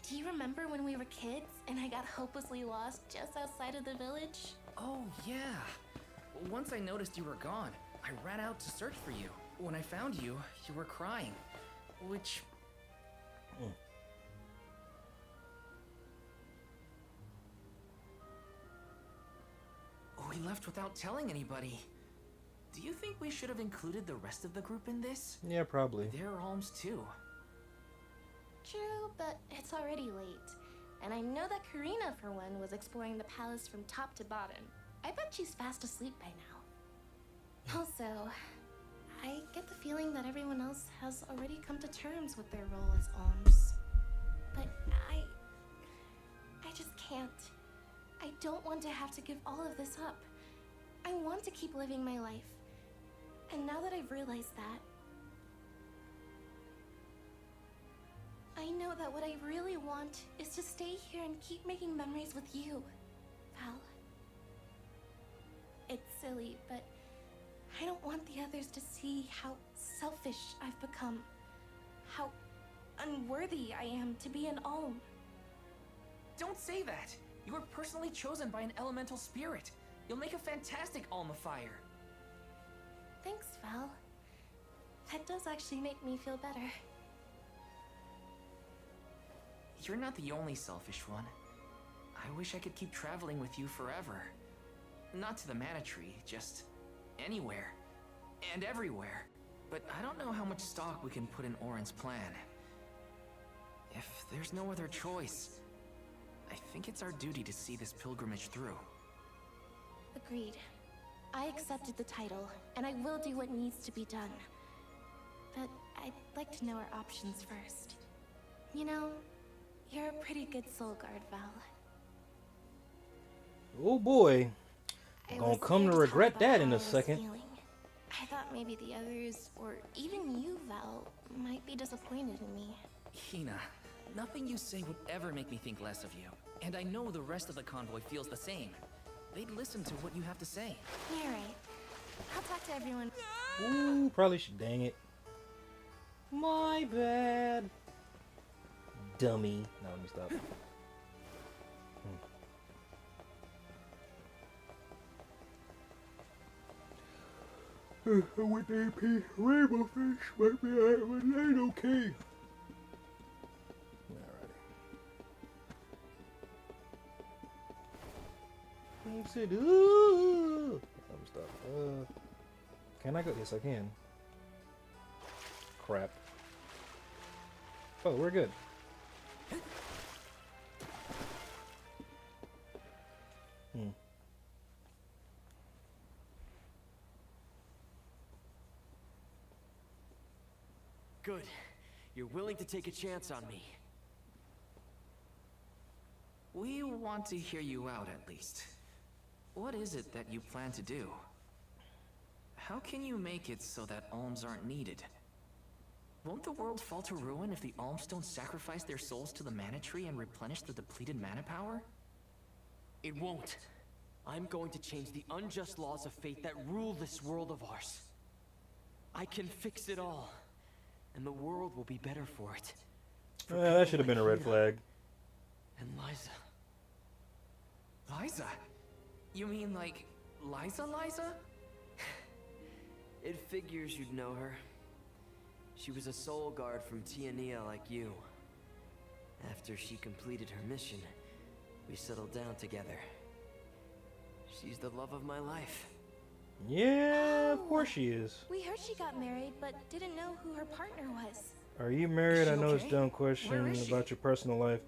Do you remember when we were kids and I got hopelessly lost just outside of the village? Oh, yeah. Once I noticed you were gone, I ran out to search for you. When I found you, you were crying. Which... We left without telling anybody. Do you think we should have included the rest of the group in this? Yeah, probably. They're alms too. True, but it's already late. And I know that Karina, for one, was exploring the palace from top to bottom. I bet she's fast asleep by now. Also, I get the feeling that everyone else has already come to terms with their role as alms. But I just can't. I don't want to have to give all of this up. I want to keep living my life. And now that I've realized that, I know that what I really want is to stay here and keep making memories with you, Val. It's silly, but I don't want the others to see how selfish I've become. How unworthy I am to be an alm. Don't say that! You were personally chosen by an elemental spirit. You'll make a fantastic almifier. Thanks, Val. That does actually make me feel better. You're not the only selfish one. I wish I could keep traveling with you forever. Not to the Mana Tree, just anywhere. And everywhere. But I don't know how much stock we can put in Orin's plan. If there's no other choice, I think it's our duty to see this pilgrimage through. Agreed. I accepted the title, and I will do what needs to be done. But I'd like to know our options first. You know, you're a pretty good soul guard, Val. Oh boy. I'm gonna come to regret that in a second. I thought maybe the others, or even you, Val, might be disappointed in me. Hina, nothing you say would ever make me think less of you. And I know the rest of the convoy feels the same. They'd listen to what you have to say. You're right. I'll talk to everyone. Ooh, probably should. Dang it. My bad. Dummy. No, let me stop. With AP rainbow fish, maybe I ain't okay. Alrighty. Stop. Can I go? Yes, I can. Crap. Oh, we're good. Good. You're willing to take a chance on me. We want to hear you out, at least. What is it that you plan to do? How can you make it so that alms aren't needed? Won't the world fall to ruin if the alms don't sacrifice their souls to the mana tree and replenish the depleted mana power? It won't. I'm going to change the unjust laws of fate that rule this world of ours. I can fix it all, and the world will be better for it. Yeah, that should have been a red flag. And Liza. Liza? You mean like Liza? It figures you'd know her. She was a soul guard from Tiania like you. After she completed her mission, we settled down together. She's the love of my life. Yeah, of course she is. We heard she got married, but didn't know who her partner was. Are you married? I know it's a dumb question Where is she? about your personal life.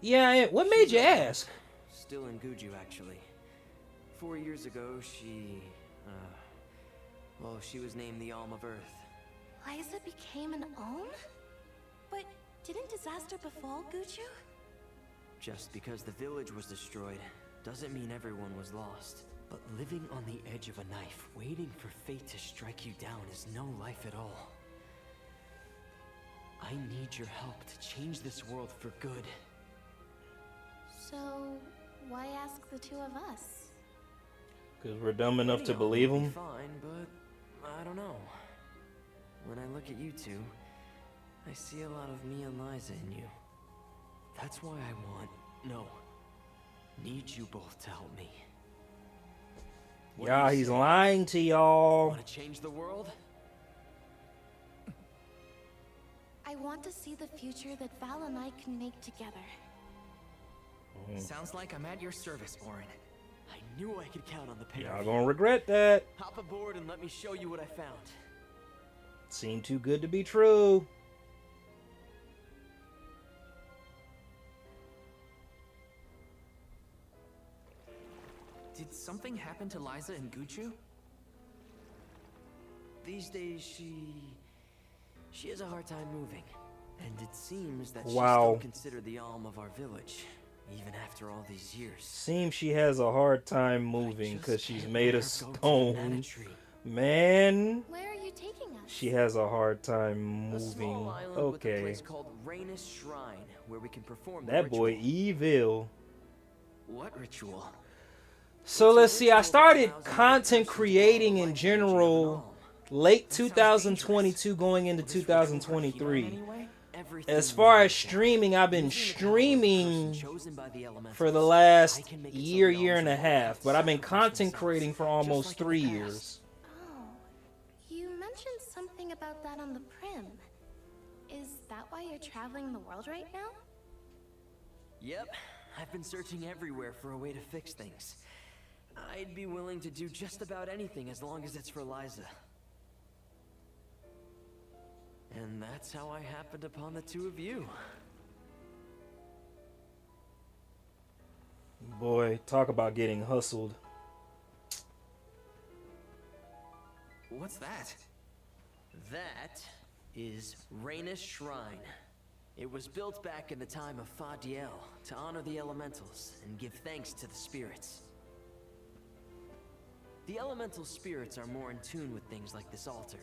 Yeah, what made you ask? Still in Guju, actually. 4 years ago, she was named the Alm of Earth. Liza became an Alm? But didn't disaster befall Guju? Just because the village was destroyed doesn't mean everyone was lost. But living on the edge of a knife, waiting for fate to strike you down is no life at all. I need your help to change this world for good. So, why ask the two of us? Because we're dumb enough to believe them? Fine, but I don't know. When I look at you two, I see a lot of me and Liza in you. That's why I need you both to help me. Yeah, he's lying to y'all. Want to change the world? I want to see the future that Val and I can make together. Sounds like I'm at your service, Orin. I knew I could count on the pair. Y'all gonna regret that. Hop aboard and let me show you what I found. Seemed too good to be true. Did something happen to Liza and Guchu? These days, she has a hard time moving. And it seems that she's Wow. still considered the alm of our village, even after all these years. Seems she has a hard time moving because she's made of stone. Man, Where are you taking us? she has a hard time A small moving. island with a Okay. place called Rainus Shrine, where we can perform the That boy ritual. evil. What ritual? So let's see, I started content creating in general late 2022 going into 2023. As far as streaming, I've been streaming for the last year and a half, but I've been content creating for almost 3 years. Oh, you mentioned something about that on the Prim. Is that why you're traveling the world right now? Yep, I've been searching everywhere for a way to fix things. I'd be willing to do just about anything as long as it's for Liza. And that's how I happened upon the two of you. Boy, talk about getting hustled. What's that? That is Rainus Shrine. It was built back in the time of Fadiel to honor the elementals and give thanks to the spirits. The elemental spirits are more in tune with things like this altar,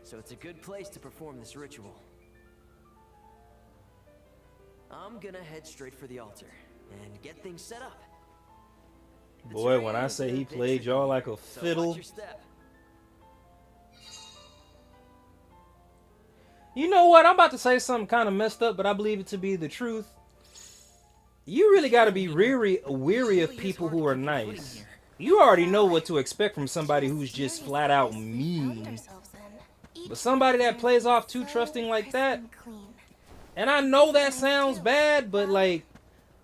so it's a good place to perform this ritual. I'm gonna head straight for the altar and get things set up. Boy, when I say he played y'all like a So watch fiddle. your step. You know what? I'm about to say something kind of messed up, but I believe it to be the truth. You really got to be weary of people who are nice. You already know what to expect from somebody who's just flat out mean. But somebody that plays off too trusting like that, and I know that sounds bad, but like,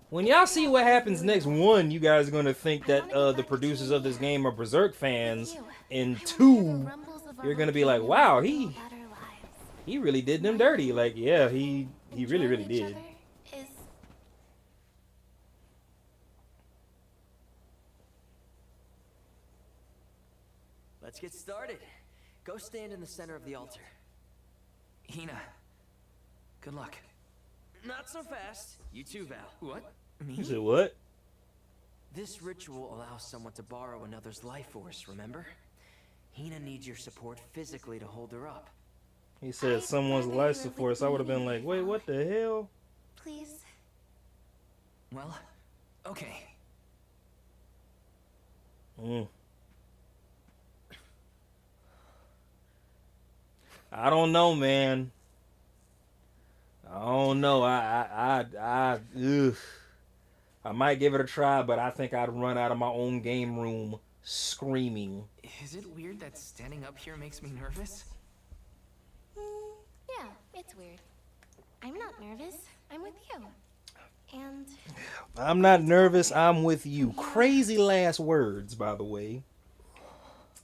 when y'all see what happens next, one, you guys are going to think that the producers of this game are Berserk fans, and two, you're going to be like, wow, he really did them dirty. Like, yeah, he really, really did. Let's get started. Go stand in the center of the altar. Hina, good luck. Not so fast. You too, Val. What? You said what? This ritual allows someone to borrow another's life force, remember? Hina needs your support physically to hold her up. He said someone's life support, so I would have been like, wait, what the hell? Please. Well, okay. I don't know, man. I don't know. I might give it a try, but I think I'd run out of my own game room screaming. Is it weird that standing up here makes me nervous? Yeah, it's weird. I'm not nervous. I'm with you. And I'm not nervous. I'm with you. Crazy last words, by the way.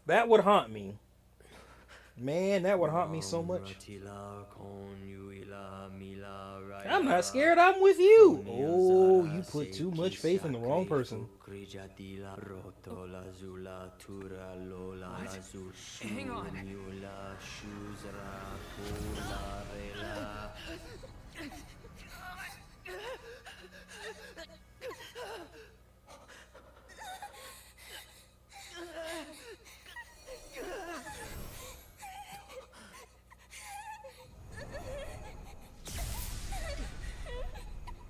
That would haunt me. Man, that would haunt me so much. I'm not scared. I'm with you. Oh, you put too much faith in the wrong person. Hang on.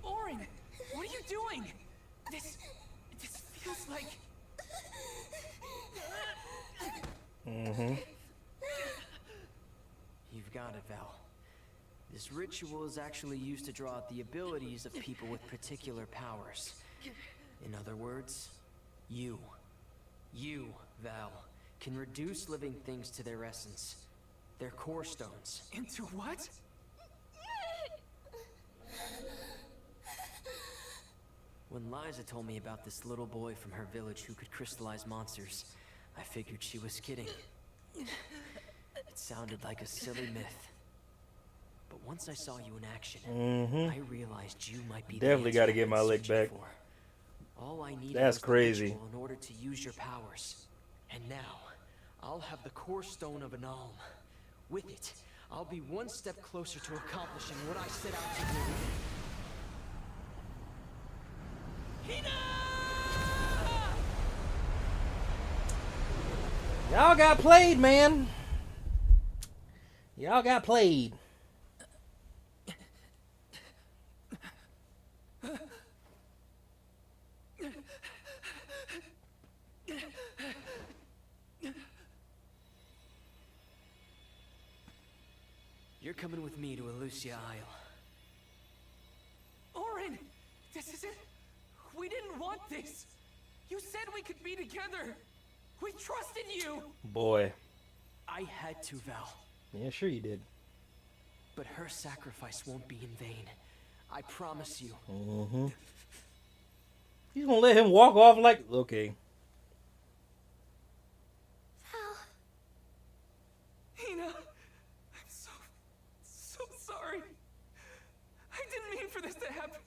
Orin, what are you doing? This feels like... You've got it, Val. This ritual is actually used to draw out the abilities of people with particular powers. In other words, you, Val, can reduce living things to their essence, their core stones. Into what? When Liza told me about this little boy from her village who could crystallize monsters, I figured she was kidding. It sounded like a silly myth. But once I saw you in action, I realized you might be definitely got to get my lick back. All I need That's crazy. in order to use your powers. And now, I'll have the core stone of an alm. With it, I'll be one step closer to accomplishing what I set out to do. Y'all got played, man. Y'all got played. You're coming with me to Elusia Isle. Orin, this is it. We didn't want this. You said we could be together. We trusted you. Boy. I had to, Val. Yeah, sure you did. But her sacrifice won't be in vain. I promise you. He's gonna let him walk off like... Okay. Hina, I'm so sorry. I didn't mean for this to happen.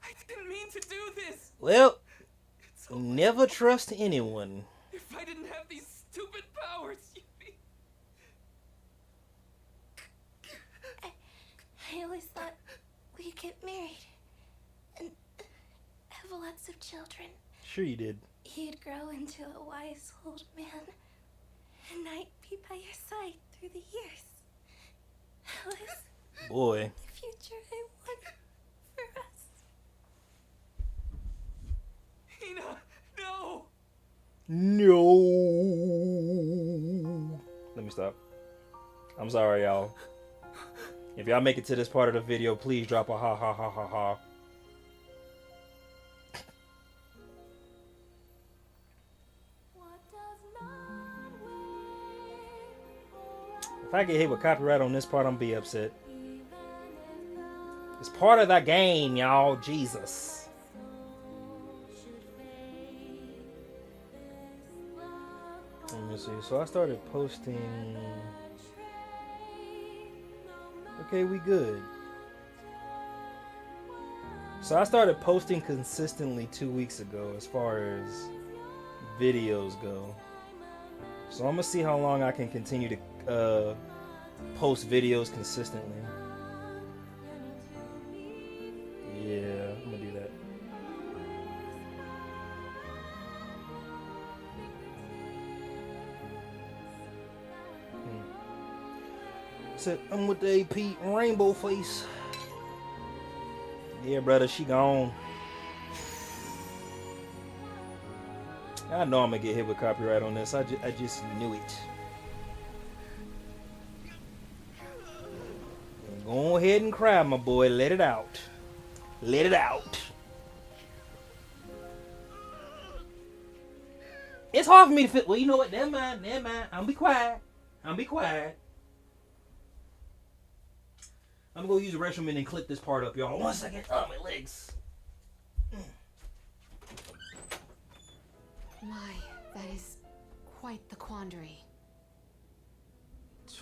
I didn't mean to do this. Well, never trust anyone. If I didn't have these stupid powers, you'd be... I always thought we'd get married and have lots of children. Sure you did. You'd grow into a wise old man, and I'd be by your side through the years. That was Boy. the future I wanted for us. Hina, no! No. Let me stop. I'm sorry, y'all. If y'all make it to this part of the video, please drop a ha ha ha ha ha. I get hit with copyright on this part, I'm be upset. It's part of the game, y'all. Jesus. Let me see. So I started posting. Okay, we good. So I started posting consistently 2 weeks ago as far as videos go. So I'm gonna see how long I can continue to post videos consistently. Yeah, I'm gonna do that. Said I'm with the AP Rainbow Face. Yeah, brother, she gone. I know I'm gonna get hit with copyright on this. I just knew it. Go ahead and cry, my boy. Let it out. Let it out. It's hard for me to feel. Well, you know what? Never mind. Never mind. I'm be quiet. I'm be quiet. I'm gonna go use the restroom and then clip this part up, y'all. 1 second. Oh, my legs. My, that is quite the quandary.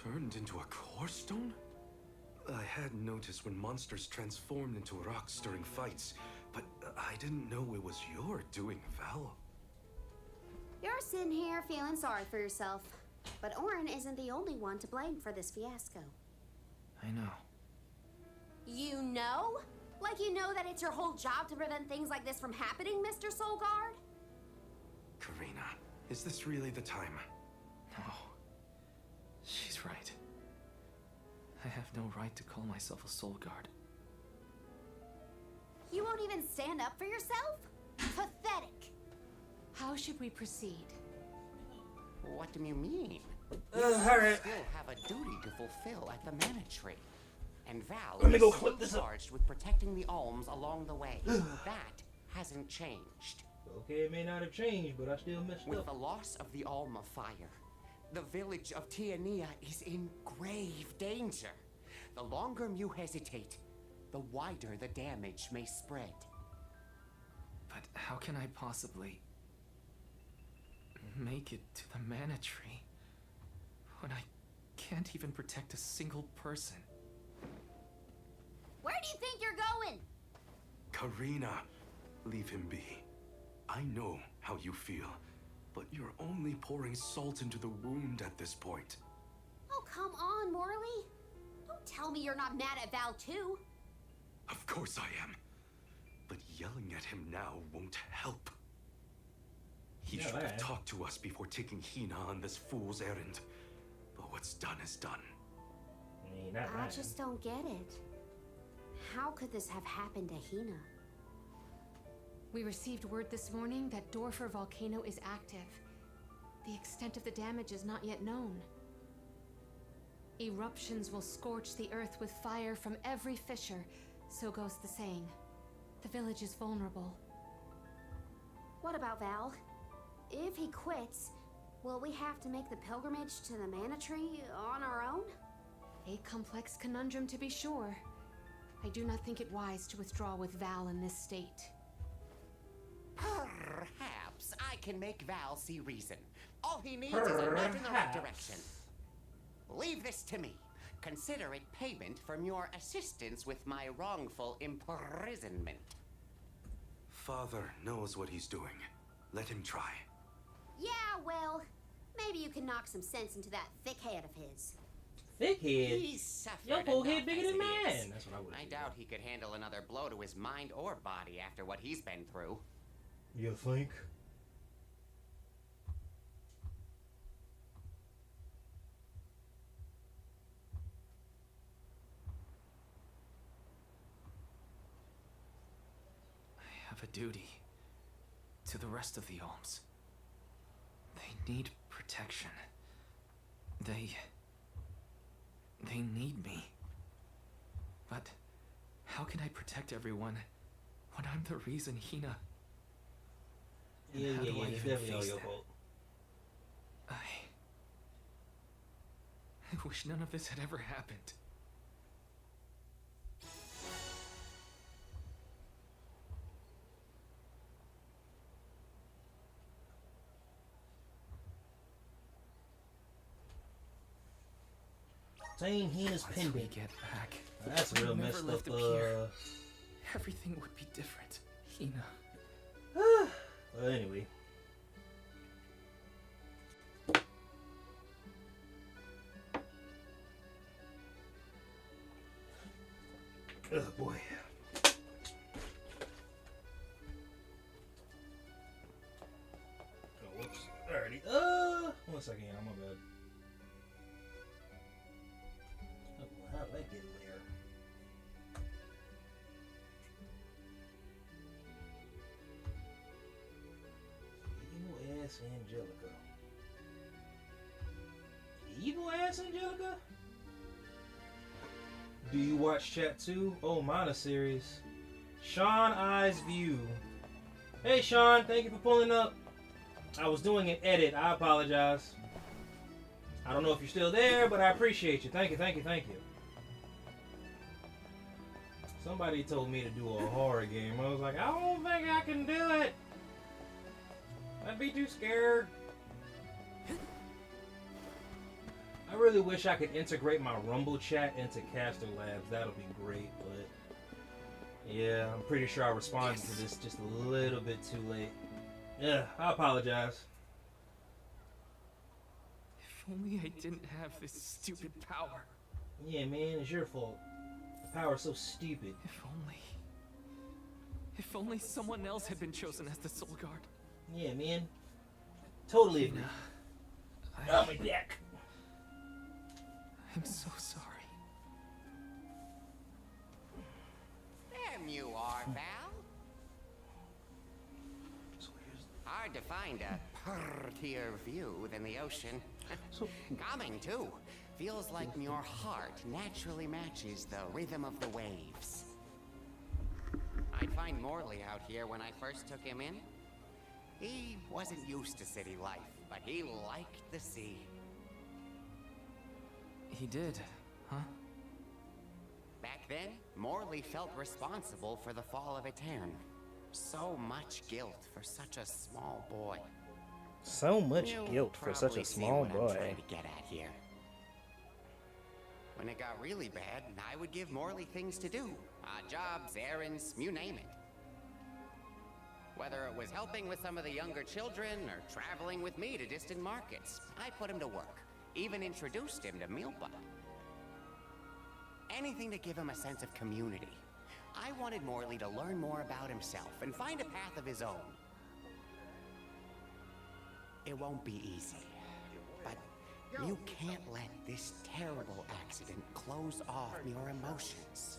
Turned into a core stone? I had noticed when monsters transformed into rocks during fights, but I didn't know it was your doing, Val. You're sitting here feeling sorry for yourself. But Orin isn't the only one to blame for this fiasco. I know. You know? Like you know that it's your whole job to prevent things like this from happening, Mr. Soulguard? Karina, is this really the time? No. She's right. I have no right to call myself a soul guard. You won't even stand up for yourself? Pathetic. How should we proceed? What do you mean? All You right. still have a duty to fulfill at the Mana Tree. And Val Let me go is clip still this up. charged with protecting the alms along the way. That hasn't changed. Okay, it may not have changed, but I still messed With up. the loss of the Alma Fire, the village of Tiania is in grave danger. The longer you hesitate, the wider the damage may spread. But how can I possibly make it to the Mana Tree when I can't even protect a single person? Where do you think you're going? Karina, leave him be. I know how you feel, but you're only pouring salt into the wound at this point. Oh, come on, Morley. Don't tell me you're not mad at Val, too. Of course I am. But yelling at him now won't help. He should have talked to us before taking Hina on this fool's errand. But what's done is done. I just don't get it. How could this have happened to Hina? We received word this morning that Dorfer volcano is active. The extent of the damage is not yet known. Eruptions will scorch the earth with fire from every fissure, so goes the saying. The village is vulnerable. What about Val? If he quits, will we have to make the pilgrimage to the Mana Tree on our own? A complex conundrum to be sure. I do not think it wise to withdraw with Val in this state. Perhaps I can make Val see reason. All he needs is a nudge in the right direction. Leave this to me. Consider it payment from your assistance with my wrongful imprisonment. Father knows what he's doing. Let him try. Yeah, well, maybe you can knock some sense into that thick head of his. Thick head? He's suffered Your whole head enough bigger as than it mine. is. That's what I would I do. doubt he could handle another blow to his mind or body after what he's been through. You think? I have a duty to the rest of the alms. They need protection. They need me. But how can I protect everyone when I'm the reason Hina? And Yeah, how do I it's even definitely all face your that? fault. I wish none of this had ever happened. Obtain Hina's Once we pendant. get back, That's real we'll messed Once up. we get back, That's we'll real never messed lift up. a pier. Everything would be different, Hina. Well, anyway. Oh boy. Oh, whoops. Alrighty. 1 second, y'all. My bad. Oh, how did that get in there? Evil ass Angelica. Evil ass Angelica? Do you watch Chat 2? Oh, Mana series. Sean Eyes View. Hey Sean, thank you for pulling up. I was doing an edit. I apologize. I don't know if you're still there, but I appreciate you. Thank you, thank you, thank you. Somebody told me to do a horror game. I was like, I don't think I can do it. I'd be too scared. I really wish I could integrate my Rumble chat into Caster Labs. That'll be great, but yeah, I'm pretty sure I responded to this just a little bit too late. Yeah, I apologize. If only I didn't have this stupid power. Yeah, man, it's your fault. The power's so stupid. If only someone else had been chosen as the Soul Guard. Yeah, man. Totally agree. I'll be back. I'm so sorry. There you are, Val. Hard to find a prettier view than the ocean. Calming, too. Feels like your heart naturally matches the rhythm of the waves. I'd find Morley out here when I first took him in. He wasn't used to city life, but he liked the sea. He did, huh? Back then, Morley felt responsible for the fall of Etern. So much guilt for such a small boy. So much You'll guilt for such probably a see small what I'm boy. trying to get at here. When it got really bad, I would give Morley things to do. Jobs, errands, you name it. Whether it was helping with some of the younger children or traveling with me to distant markets, I put him to work. Even introduced him to Milpa. Anything to give him a sense of community. I wanted Morley to learn more about himself and find a path of his own. It won't be easy, but you can't let this terrible accident close off your emotions.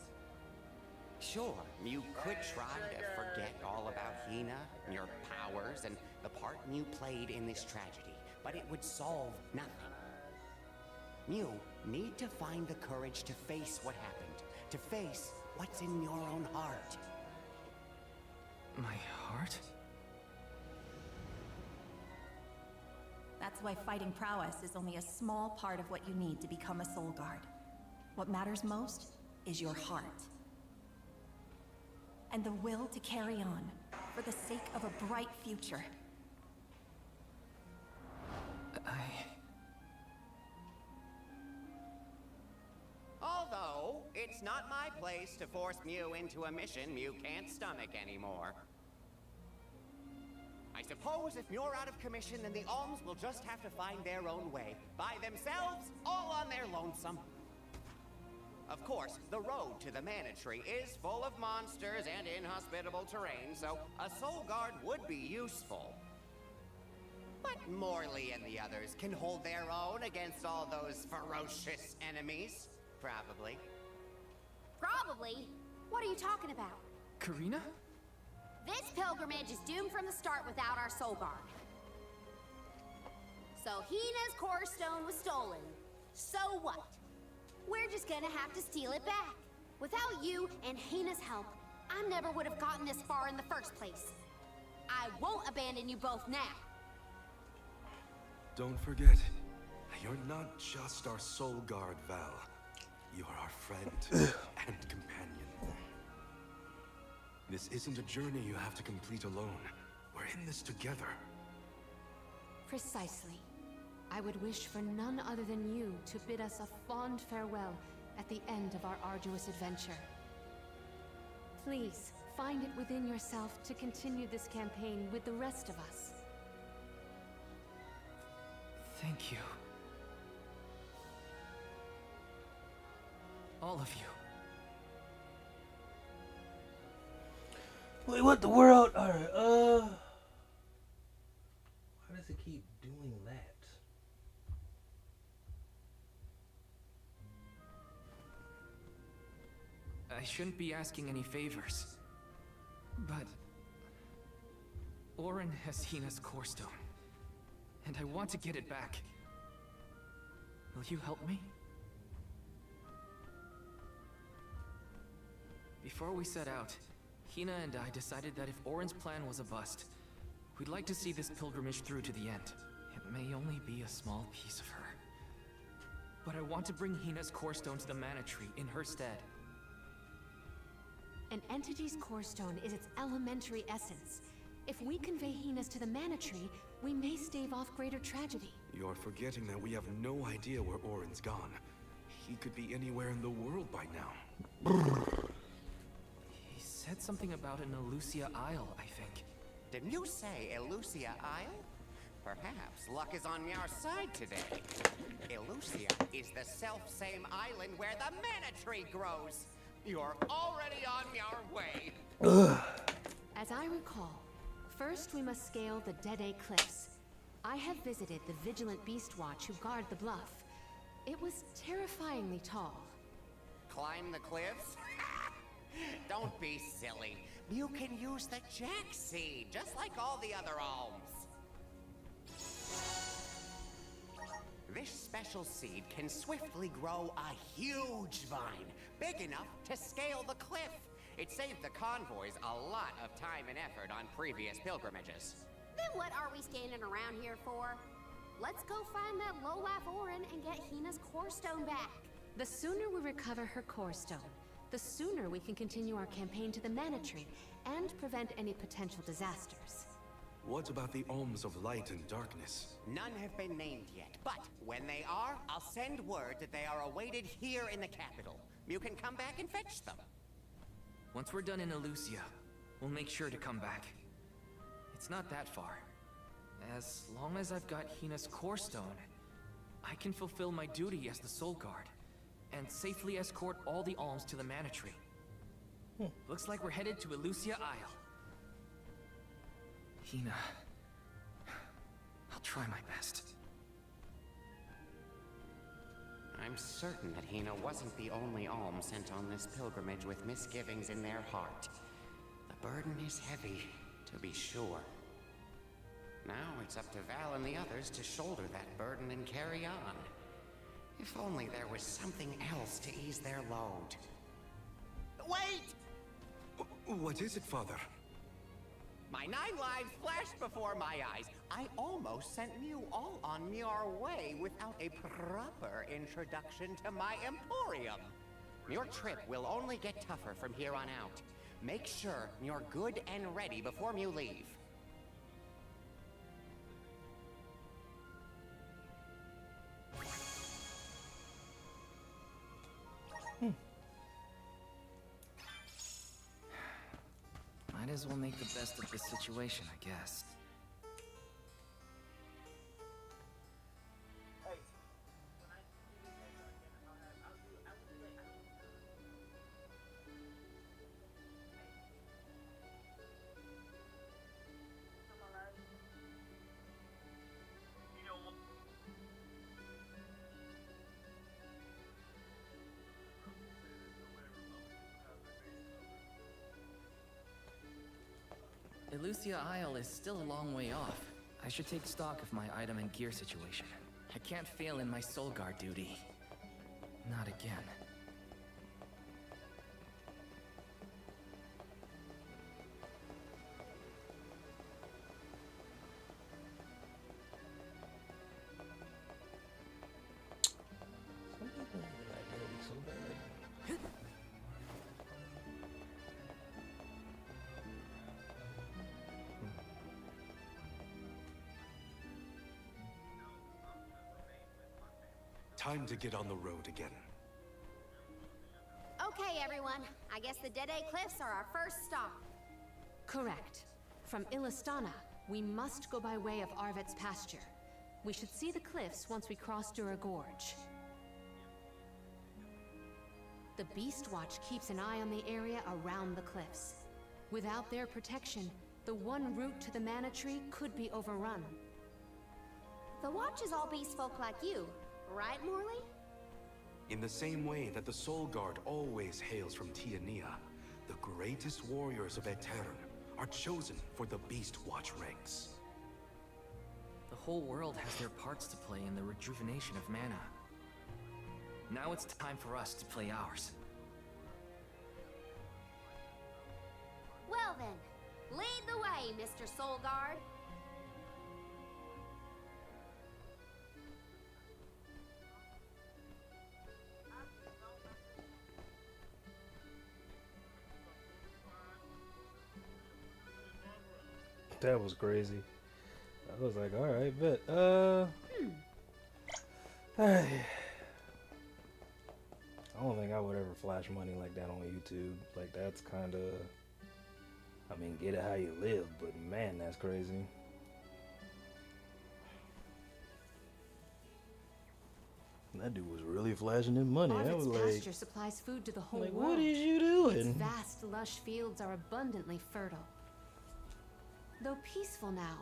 Sure, you could try to forget all about Hina, your powers, and the part you played in this tragedy, but it would solve nothing. You need to find the courage to face what happened, to face what's in your own heart. My heart? That's why fighting prowess is only a small part of what you need to become a Soul Guard. What matters most is your heart. And the will to carry on, for the sake of a bright future. Although, it's not my place to force Mew into a mission Mew can't stomach anymore. I suppose if you're out of commission, then the Alms will just have to find their own way. By themselves, all on their lonesome. Of course, the road to the Mana Tree is full of monsters and inhospitable terrain, so a Soul Guard would be useful. But Morley and the others can hold their own against all those ferocious enemies. Probably. Probably? What are you talking about? Karina? This pilgrimage is doomed from the start without our Soul Guard. So Hina's core stone was stolen. So what? We're just gonna have to steal it back. Without you and Hina's help, I never would have gotten this far in the first place. I won't abandon you both now. Don't forget, You're not just our soul guard, Val. You're our friend and companion. This isn't a journey you have to complete alone. We're in this together. Precisely. I would wish for none other than you to bid us a fond farewell at the end of our arduous adventure. Please, find it within yourself to continue this campaign with the rest of us. Thank you. All of you. Wait, what the world? Alright, why does it keep doing that? I shouldn't be asking any favors, but Orin has Hina's core stone, and I want to get it back. Will you help me? Before we set out, Hina and I decided that if Orin's plan was a bust, we'd like to see this pilgrimage through to the end. It may only be a small piece of her, but I want to bring Hina's core stone to the mana tree in her stead. An entity's core stone is its elementary essence. If we convey Hina's to the mana tree, we may stave off greater tragedy. You're forgetting that we have no idea where Orin's gone. He could be anywhere in the world by now. He said something about an Elusia Isle, I think. Didn't you say Elusia Isle? Perhaps luck is on your side today. Elusia is the self-same island where the mana tree grows. You're already on your way. As I recall, first we must scale the Dead Cliffs. I have visited the Vigilant Beast Watch who guard the bluff. It was terrifyingly tall. Climb the cliffs? Don't be silly. You can use the Jack Seed, just like all the other alms. This special seed can swiftly grow a huge vine, big enough to scale the cliff. It saved the convoys a lot of time and effort on previous pilgrimages. Then what are we standing around here for? Let's go find that low-life Orin and get Hina's core stone back. The sooner we recover her core stone, the sooner we can continue our campaign to the mana tree and prevent any potential disasters. What about the alms of light and darkness? None have been named yet, but when they are, I'll send word that they are awaited here in the capital. You can come back and fetch them. Once we're done in Elusia, we'll make sure to come back. It's not that far. As long as I've got Hina's core stone, I can fulfill my duty as the Soul Guard and safely escort all the alms to the mana tree. Looks like we're headed to Elusia Isle. Hina, I'll try my best. I'm certain that Hina wasn't the only alm sent on this pilgrimage with misgivings in their heart. The burden is heavy, to be sure. Now it's up to Val and the others to shoulder that burden and carry on. If only there was something else to ease their load. Wait! What is it, Father? My 9 lives flashed before my eyes. I almost sent you all on your way without a proper introduction to my Emporium. Your trip will only get tougher from here on out. Make sure you're good and ready before you leave. Might as well make the best of this situation, I guess. Elusia Isle is still a long way off. I should take stock of my item and gear situation. I can't fail in my Soul Guard duty. Not again. Time to get on the road again. Okay, everyone. I guess the Dead Cliffs are our first stop. Correct. From Illistana, we must go by way of Arvet's pasture. We should see the cliffs once we cross Dura Gorge. The Beast Watch keeps an eye on the area around the cliffs. Without their protection, the one route to the Mana Tree could be overrun. The Watch is all beast folk like you, right, Morley? In the same way that the Soul Guard always hails from Tiania, the greatest warriors of Aetern are chosen for the Beast Watch ranks. The whole world has their parts to play in the rejuvenation of mana. Now it's time for us to play ours. Well then, lead the way, Mr. Soul Guard. That was crazy. I was like, all right, bet. I don't think I would ever flash money like that on YouTube. Like, that's kind of, I mean, get it how you live, but man, that's crazy. That dude was really flashing his money. I was Arvet's like, pasture supplies food to the whole like, world. what is you doing? Its vast, lush fields are abundantly fertile. Though peaceful now,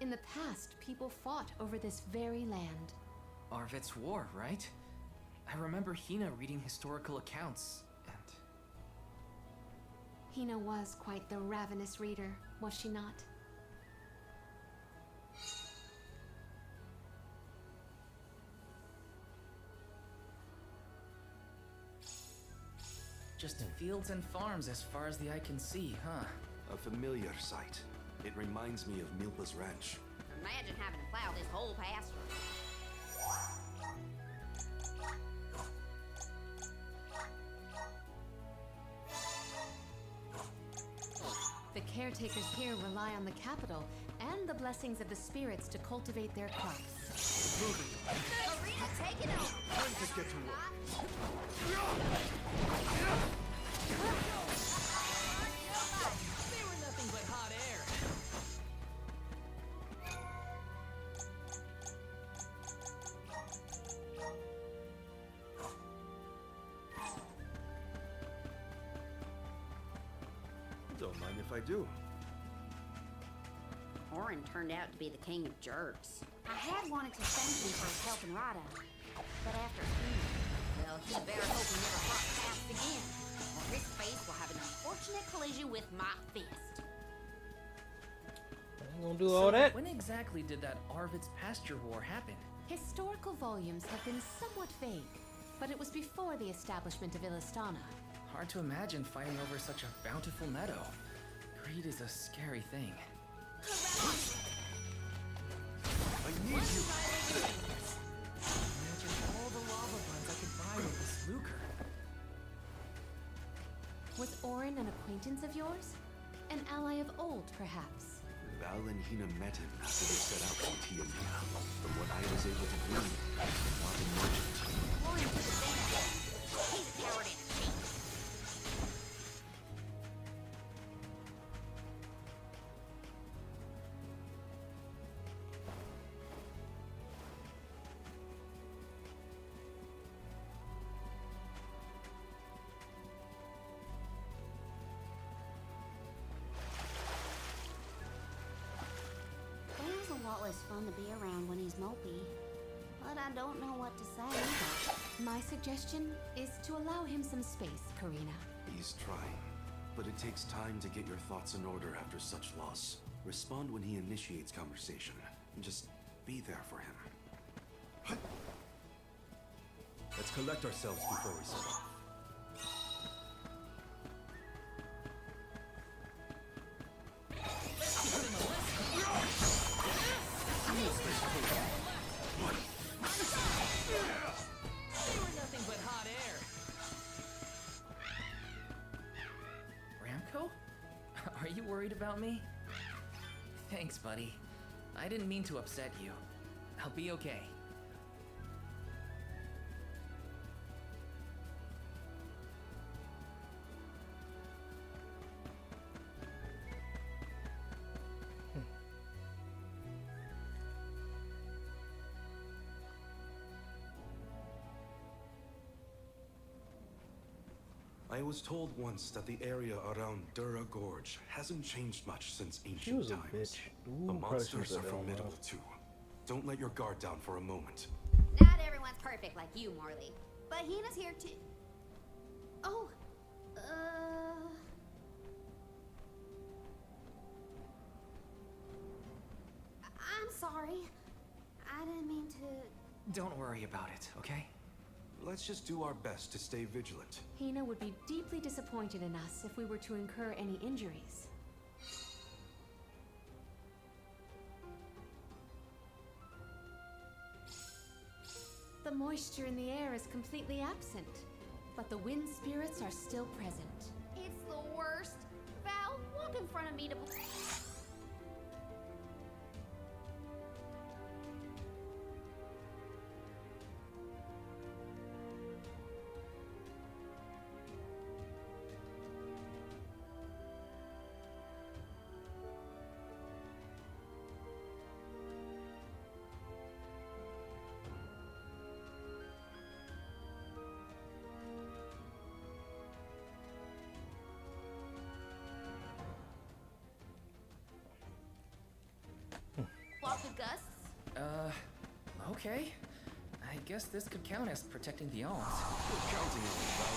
in the past, people fought over this very land. Arvet's war, right? I remember Hina reading historical accounts, and... Hina was quite the ravenous reader, was she not? Just fields and farms as far as the eye can see, huh? A familiar sight. It reminds me of Milpa's ranch. Imagine having to plow this whole pasture. The caretakers here rely on the capital and the blessings of the spirits to cultivate their crops. Arena, take it over. Time to get to work. They were nothing but hot air. Don't mind if I do. Orin turned out to be the king of jerks. I had wanted to thank him for his help in Rada, but after well, he better hope he never cross paths again, or his face will have an unfortunate collision with my fist. I ain't gonna do all that. When exactly did that Arvet's pasture war happen? Historical volumes have been somewhat vague, but it was before the establishment of Illistana. Hard to imagine fighting over such a bountiful meadow. Greed is a scary thing. I need you. Imagine all the lava buns I could buy with this lucre. Was Orin an acquaintance of yours? An ally of old, perhaps? Val and Hina met him after they set out from Tiania. From what I was able to glean, he was not a merchant. Orin took advantage of him. He's a coward and a cheat. Bill's a lot less fun to be around when he's mopey, but I don't know what to say. My suggestion is to allow him some space, Karina. He's trying, but it takes time to get your thoughts in order after such loss. Respond when he initiates conversation, and just be there for him. Let's collect ourselves before we set off. They were nothing but hot air. Ramco? Are you worried about me? Thanks, buddy. I didn't mean to upset you. I'll be okay. I was told once that the area around Dura Gorge hasn't changed much since She ancient was a times. bitch. Ooh, The probably should've monsters said are that out formidable loud. too. Don't let your guard down for a moment. Not everyone's perfect like you, Morley. But Hina's here too. Oh, I'm sorry. I didn't mean to... Don't worry about it, okay? Let's just do our best to stay vigilant. Hina would be deeply disappointed in us if we were to incur any injuries. The moisture in the air is completely absent, but the wind spirits are still present. It's the worst. Val, walk in front of me to... Block the gusts? Okay. I guess this could count as protecting the alms. You're counting on it, Val.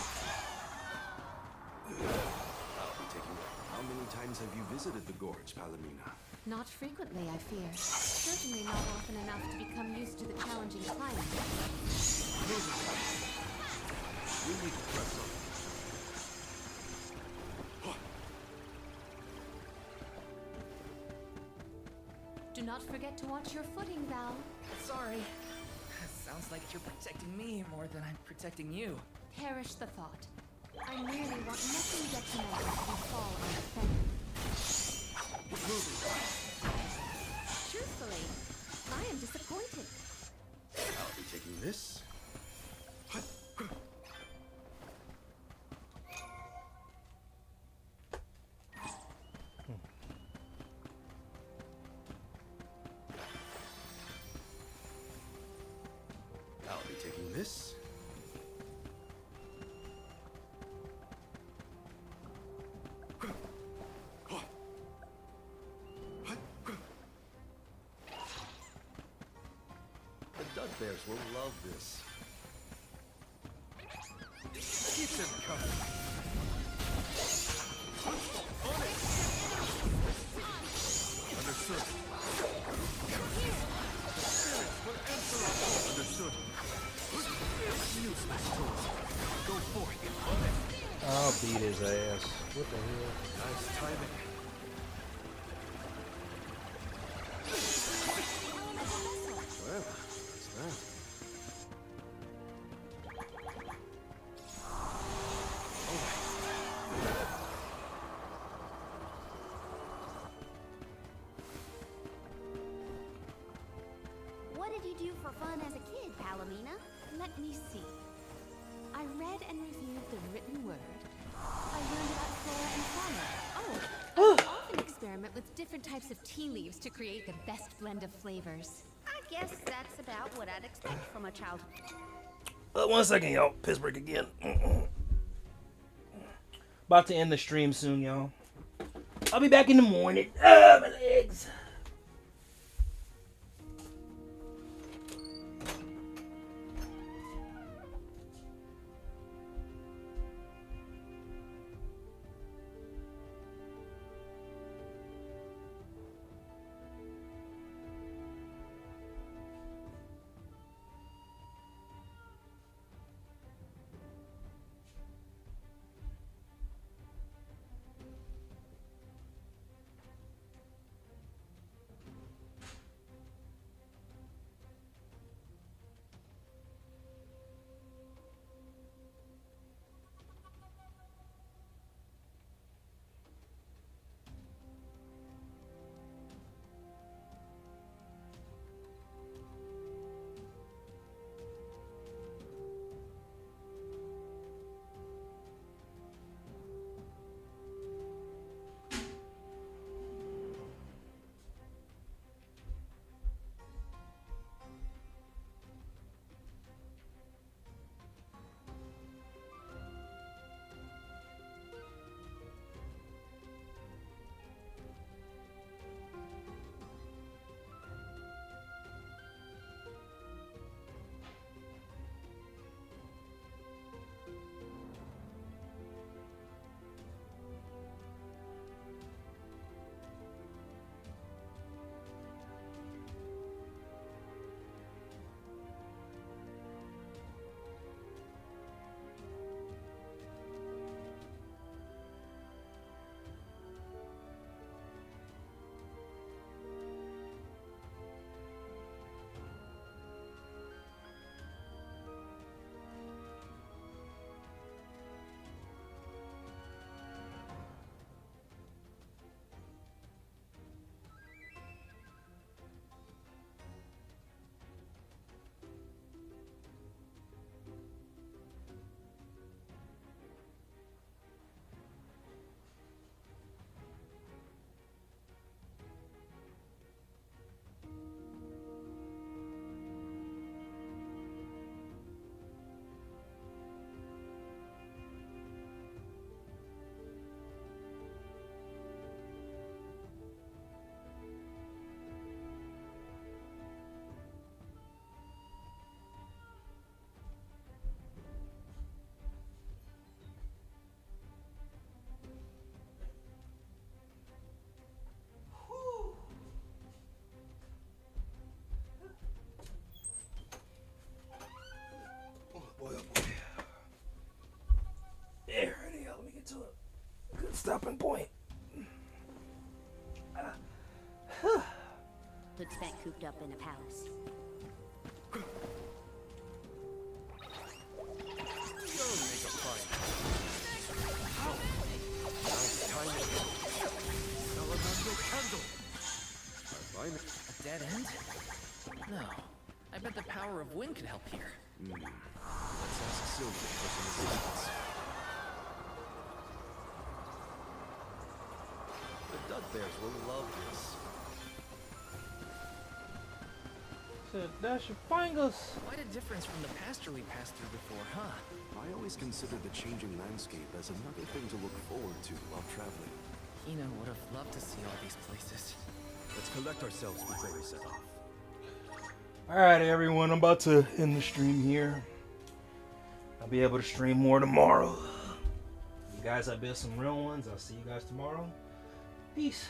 I'll be taking it. How many times have you visited the gorge, Palomina? Not frequently, I fear. Certainly not often enough to become used to the challenging climate. We need to press on. Do not forget to watch your footing, Val. Sorry. Sounds like you're protecting me more than I'm protecting you. Perish the thought. I merely want nothing detrimental to befall our defender. Truthfully, I am disappointed. I'll be taking this. I'll be taking this. The Dud Bears will love this. Keep them coming. On it! Understood. The spirits will answer us. Understood. New smash tools. Go for it. On it. I'll beat his ass. What the hell? Nice timing. Well, it's that. What did you do for fun as a kid, Palomina? Let me see. I read and reviewed the written word. I learned about flora and fauna. Oh, I would often experiment with different types of tea leaves to create the best blend of flavors. I guess that's about what I'd expect from a child. 1 second, y'all. Piss break again. About to end the stream soon, y'all. I'll be back in the morning. My legs. stopping point. Hood spent cooped up in a palace. A dead end? No. I bet the power of wind could help here. Let's ask Sylvia for some assistance. The Dud Bears will love this. Said dash your fingers. Quite a difference from the pasture we passed through before, huh? I always consider the changing landscape as another thing to look forward to while traveling. Hina would have loved to see all these places. Let's collect ourselves before we set off. Alright everyone, I'm about to end the stream here. I'll be able to stream more tomorrow. You guys have been some real ones. I'll see you guys tomorrow. Peace.